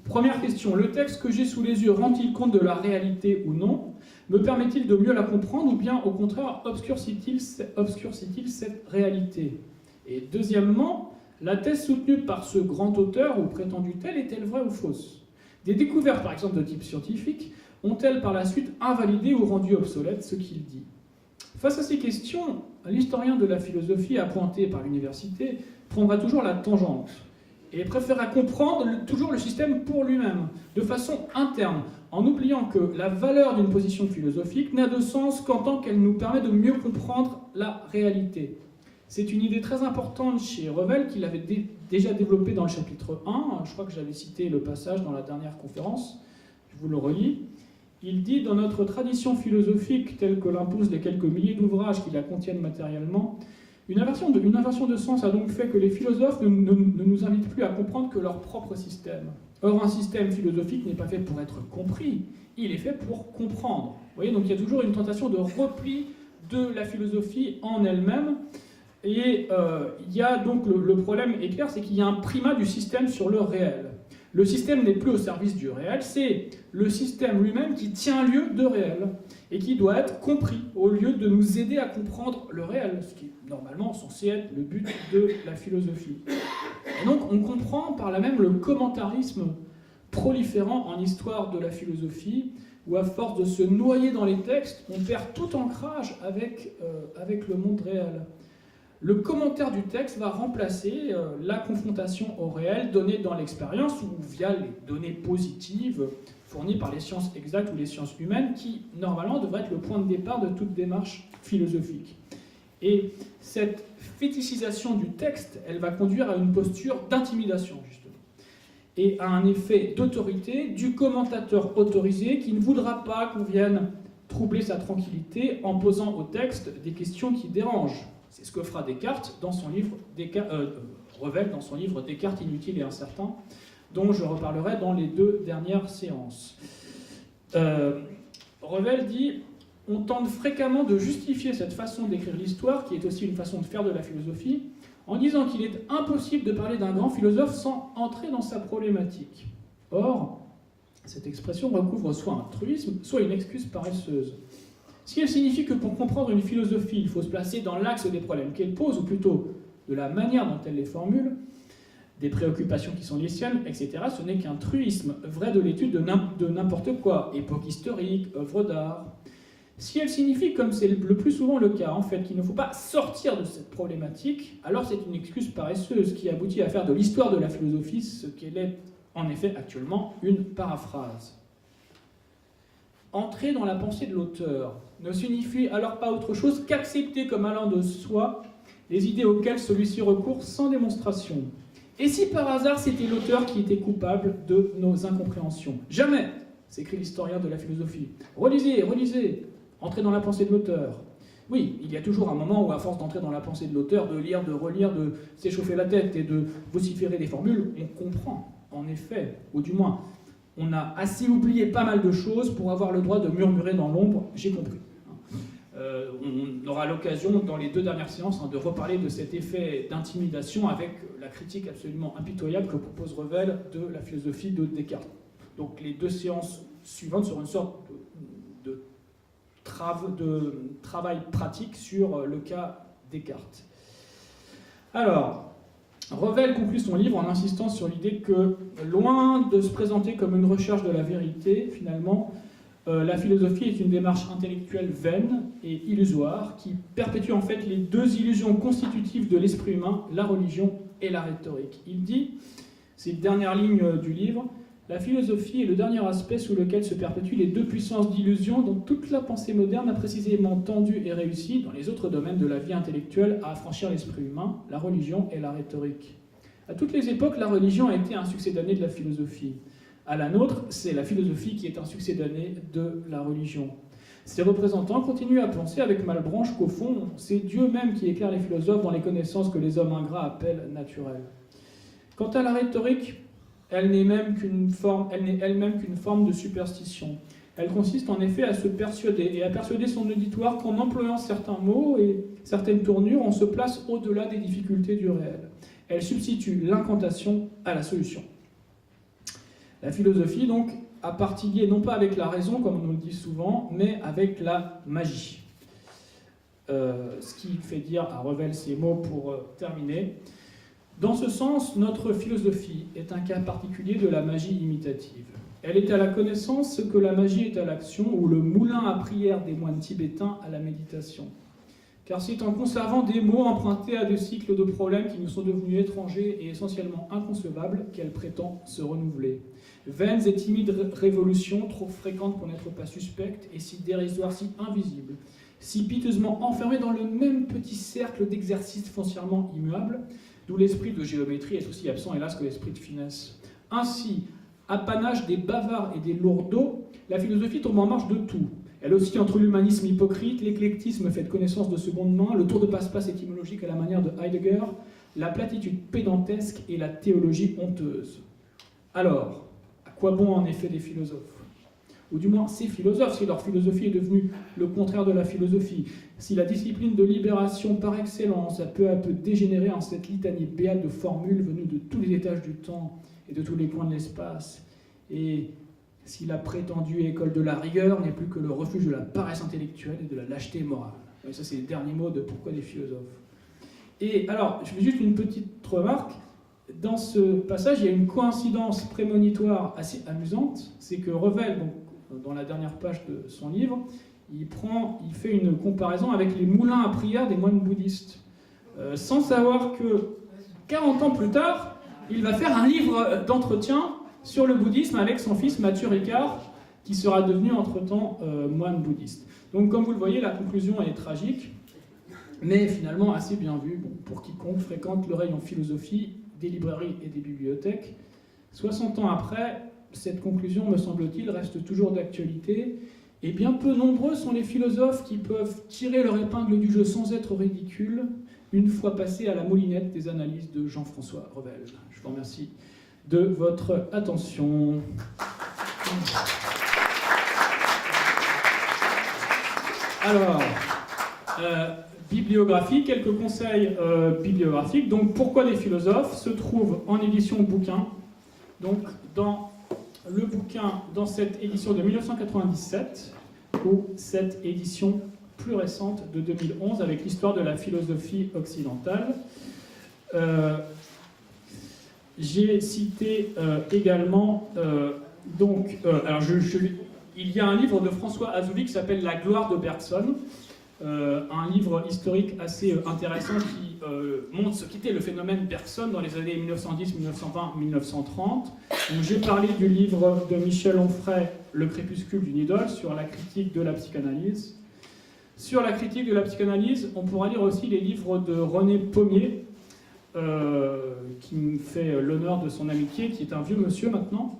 Première question, le texte que j'ai sous les yeux rend-il compte de la réalité ou non ? Me permet-il de mieux la comprendre ou bien, au contraire, obscurcit-il cette réalité ? Et deuxièmement, la thèse soutenue par ce grand auteur ou prétendu tel est-elle vraie ou fausse ? Des découvertes, par exemple, de type scientifique, ont-elles par la suite invalidé ou rendu obsolète ce qu'il dit ? Face à ces questions, l'historien de la philosophie appointé par l'université prendra toujours la tangente et préférera comprendre toujours le système pour lui-même, de façon interne, en oubliant que la valeur d'une position philosophique n'a de sens qu'en tant qu'elle nous permet de mieux comprendre la réalité. C'est une idée très importante chez Revel qu'il avait déjà développée dans le chapitre 1, je crois que j'avais cité le passage dans la dernière conférence, je vous le relis. Il dit « Dans notre tradition philosophique telle que l'imposent les quelques milliers d'ouvrages qui la contiennent matériellement, une inversion de sens a donc fait que les philosophes ne nous invitent plus à comprendre que leur propre système. Or, un système philosophique n'est pas fait pour être compris, il est fait pour comprendre. » Vous voyez, donc il y a toujours une tentation de repli de la philosophie en elle-même. Et il y a donc le problème est clair, c'est qu'il y a un primat du système sur le réel. Le système n'est plus au service du réel, c'est le système lui-même qui tient lieu de réel et qui doit être compris au lieu de nous aider à comprendre le réel, ce qui est normalement censé être le but de la philosophie. Et donc on comprend par là même le commentarisme proliférant en histoire de la philosophie, où à force de se noyer dans les textes, on perd tout ancrage avec le monde réel. Le commentaire du texte va remplacer la confrontation au réel donnée dans l'expérience ou via les données positives fournies par les sciences exactes ou les sciences humaines qui, normalement, devraient être le point de départ de toute démarche philosophique. Et cette fétichisation du texte, elle va conduire à une posture d'intimidation, justement, et à un effet d'autorité du commentateur autorisé qui ne voudra pas qu'on vienne troubler sa tranquillité en posant au texte des questions qui dérangent. C'est ce que fera Descartes dans son livre Revel dans son livre Descartes inutile et incertain, dont je reparlerai dans les 2 dernières séances. Revel dit « On tente fréquemment de justifier cette façon d'écrire l'histoire, qui est aussi une façon de faire de la philosophie, en disant qu'il est impossible de parler d'un grand philosophe sans entrer dans sa problématique. Or, cette expression recouvre soit un truisme, soit une excuse paresseuse. Si elle signifie que pour comprendre une philosophie, il faut se placer dans l'axe des problèmes qu'elle pose, ou plutôt de la manière dont elle les formule, des préoccupations qui sont les siennes, etc., ce n'est qu'un truisme, vrai de l'étude de n'importe quoi, époque historique, œuvre d'art. Si elle signifie, comme c'est le plus souvent le cas, en fait, qu'il ne faut pas sortir de cette problématique, alors c'est une excuse paresseuse qui aboutit à faire de l'histoire de la philosophie ce qu'elle est en effet actuellement, une paraphrase. Entrer dans la pensée de l'auteur ne signifie alors pas autre chose qu'accepter comme allant de soi les idées auxquelles celui-ci recourt sans démonstration. Et si par hasard c'était l'auteur qui était coupable de nos incompréhensions? Jamais, s'écrit l'historien de la philosophie. Relisez, relisez, entrez dans la pensée de l'auteur. Oui, il y a toujours un moment où, à force d'entrer dans la pensée de l'auteur, de lire, de relire, de s'échauffer la tête et de vociférer des formules, on comprend, en effet, ou du moins, on a assez oublié pas mal de choses pour avoir le droit de murmurer dans l'ombre, j'ai compris. On aura l'occasion, dans les 2 dernières séances, de reparler de cet effet d'intimidation avec la critique absolument impitoyable que propose Revel de la philosophie de Descartes. Donc les 2 séances suivantes seront une sorte de travail pratique sur le cas Descartes. Alors, Revel conclut son livre en insistant sur l'idée que, loin de se présenter comme une recherche de la vérité, finalement, la philosophie est une démarche intellectuelle vaine et illusoire qui perpétue en fait les 2 illusions constitutives de l'esprit humain, la religion et la rhétorique. Il dit, c'est la dernière ligne du livre, la philosophie est le dernier aspect sous lequel se perpétuent les 2 puissances d'illusion dont toute la pensée moderne a précisément tendu et réussi, dans les autres domaines de la vie intellectuelle, à affranchir l'esprit humain, la religion et la rhétorique. À toutes les époques, la religion a été un succès d'année de la philosophie. À la nôtre, c'est la philosophie qui est un succès d'année de la religion. Ses représentants continuent à penser avec Malebranche qu'au fond, c'est Dieu même qui éclaire les philosophes dans les connaissances que les hommes ingrats appellent naturelles. Quant à la rhétorique, elle n'est elle-même qu'une forme de superstition. Elle consiste en effet à se persuader et à persuader son auditoire qu'en employant certains mots et certaines tournures, on se place au-delà des difficultés du réel. Elle substitue l'incantation à la solution. La philosophie, donc, a partie liée non pas avec la raison, comme on nous le dit souvent, mais avec la magie. Ce qui fait dire à Revel ces mots pour terminer. Dans ce sens, notre philosophie est un cas particulier de la magie imitative. Elle est à la connaissance ce que la magie est à l'action, ou le moulin à prière des moines tibétains à la méditation. Car c'est en conservant des mots empruntés à des cycles de problèmes qui nous sont devenus étrangers et essentiellement inconcevables qu'elle prétend se renouveler. Vaines et timides révolutions, trop fréquentes pour n'être pas suspectes, et si dérisoires, si invisibles, si piteusement enfermées dans le même petit cercle d'exercices foncièrement immuables, d'où l'esprit de géométrie est aussi absent, hélas, que l'esprit de finesse. Ainsi, apanage des bavards et des lourdeaux, la philosophie tombe en marche de tout. Elle oscille entre l'humanisme hypocrite, l'éclectisme fait de connaissances de seconde main, le tour de passe-passe étymologique à la manière de Heidegger, la platitude pédantesque et la théologie honteuse. Alors, à quoi bon en effet des philosophes? Ou du moins ces philosophes, si leur philosophie est devenue le contraire de la philosophie, si la discipline de libération par excellence a peu à peu dégénéré en cette litanie béate de formules venues de tous les étages du temps et de tous les coins de l'espace, et si la prétendue école de la rigueur n'est plus que le refuge de la paresse intellectuelle et de la lâcheté morale. Et ça, c'est les derniers mots de Pourquoi des philosophes. Et alors, je fais juste une petite remarque. Dans ce passage, il y a une coïncidence prémonitoire assez amusante. C'est que Revel, donc, dans la dernière page de son livre, il fait une comparaison avec les moulins à prière des moines bouddhistes. Sans savoir que 40 ans plus tard, il va faire un livre d'entretien sur le bouddhisme avec son fils Mathieu Ricard, qui sera devenu entre-temps moine bouddhiste. Donc comme vous le voyez, la conclusion est tragique, mais finalement assez bien vue pour quiconque fréquente le rayon philosophie des librairies et des bibliothèques. 60 ans après, cette conclusion, me semble-t-il, reste toujours d'actualité, et bien peu nombreux sont les philosophes qui peuvent tirer leur épingle du jeu sans être ridicules, une fois passés à la moulinette des analyses de Jean-François Revel. Je vous remercie de votre attention. Alors, bibliographie, quelques conseils bibliographiques. Donc, Pourquoi des philosophes se trouve en édition bouquin. Donc, dans le bouquin, dans cette édition de 1997, ou cette édition plus récente de 2011, avec l'histoire de la philosophie occidentale. J'ai cité également, alors il y a un livre de François Azoulay qui s'appelle La gloire de Bergson, un livre historique assez intéressant qui montre ce qu'était le phénomène Bergson dans les années 1910, 1920, 1930. J'ai parlé du livre de Michel Onfray, Le crépuscule d'une idole, sur la critique de la psychanalyse. Sur la critique de la psychanalyse, on pourra lire aussi les livres de René Pommier, qui me fait l'honneur de son amitié, qui est un vieux monsieur maintenant,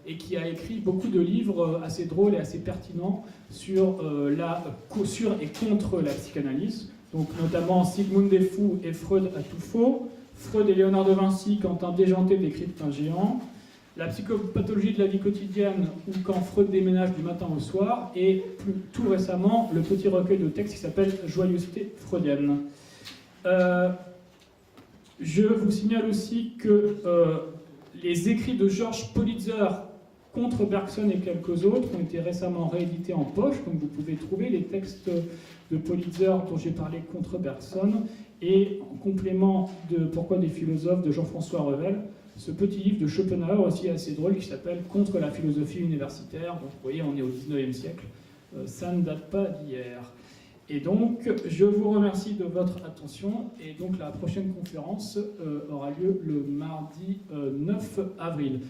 et qui a écrit beaucoup de livres assez drôles et assez pertinents sur et contre la psychanalyse, donc notamment Sigmund des Fous et Freud à tout faux, Freud et Léonard de Vinci quand un déjanté décrypte un géant, la psychopathologie de la vie quotidienne ou quand Freud déménage du matin au soir, et tout récemment le petit recueil de textes qui s'appelle Joyeuseté freudienne. Je vous signale aussi que les écrits de Georges Politzer contre Bergson et quelques autres ont été récemment réédités en poche, donc vous pouvez trouver les textes de Politzer dont j'ai parlé contre Bergson, et en complément de Pourquoi des philosophes de Jean-François Revel, ce petit livre de Schopenhauer aussi assez drôle qui s'appelle Contre la philosophie universitaire. Donc vous voyez, on est au 19e siècle, ça ne date pas d'hier. Et donc, je vous remercie de votre attention, et donc la prochaine conférence aura lieu le mardi 9 avril.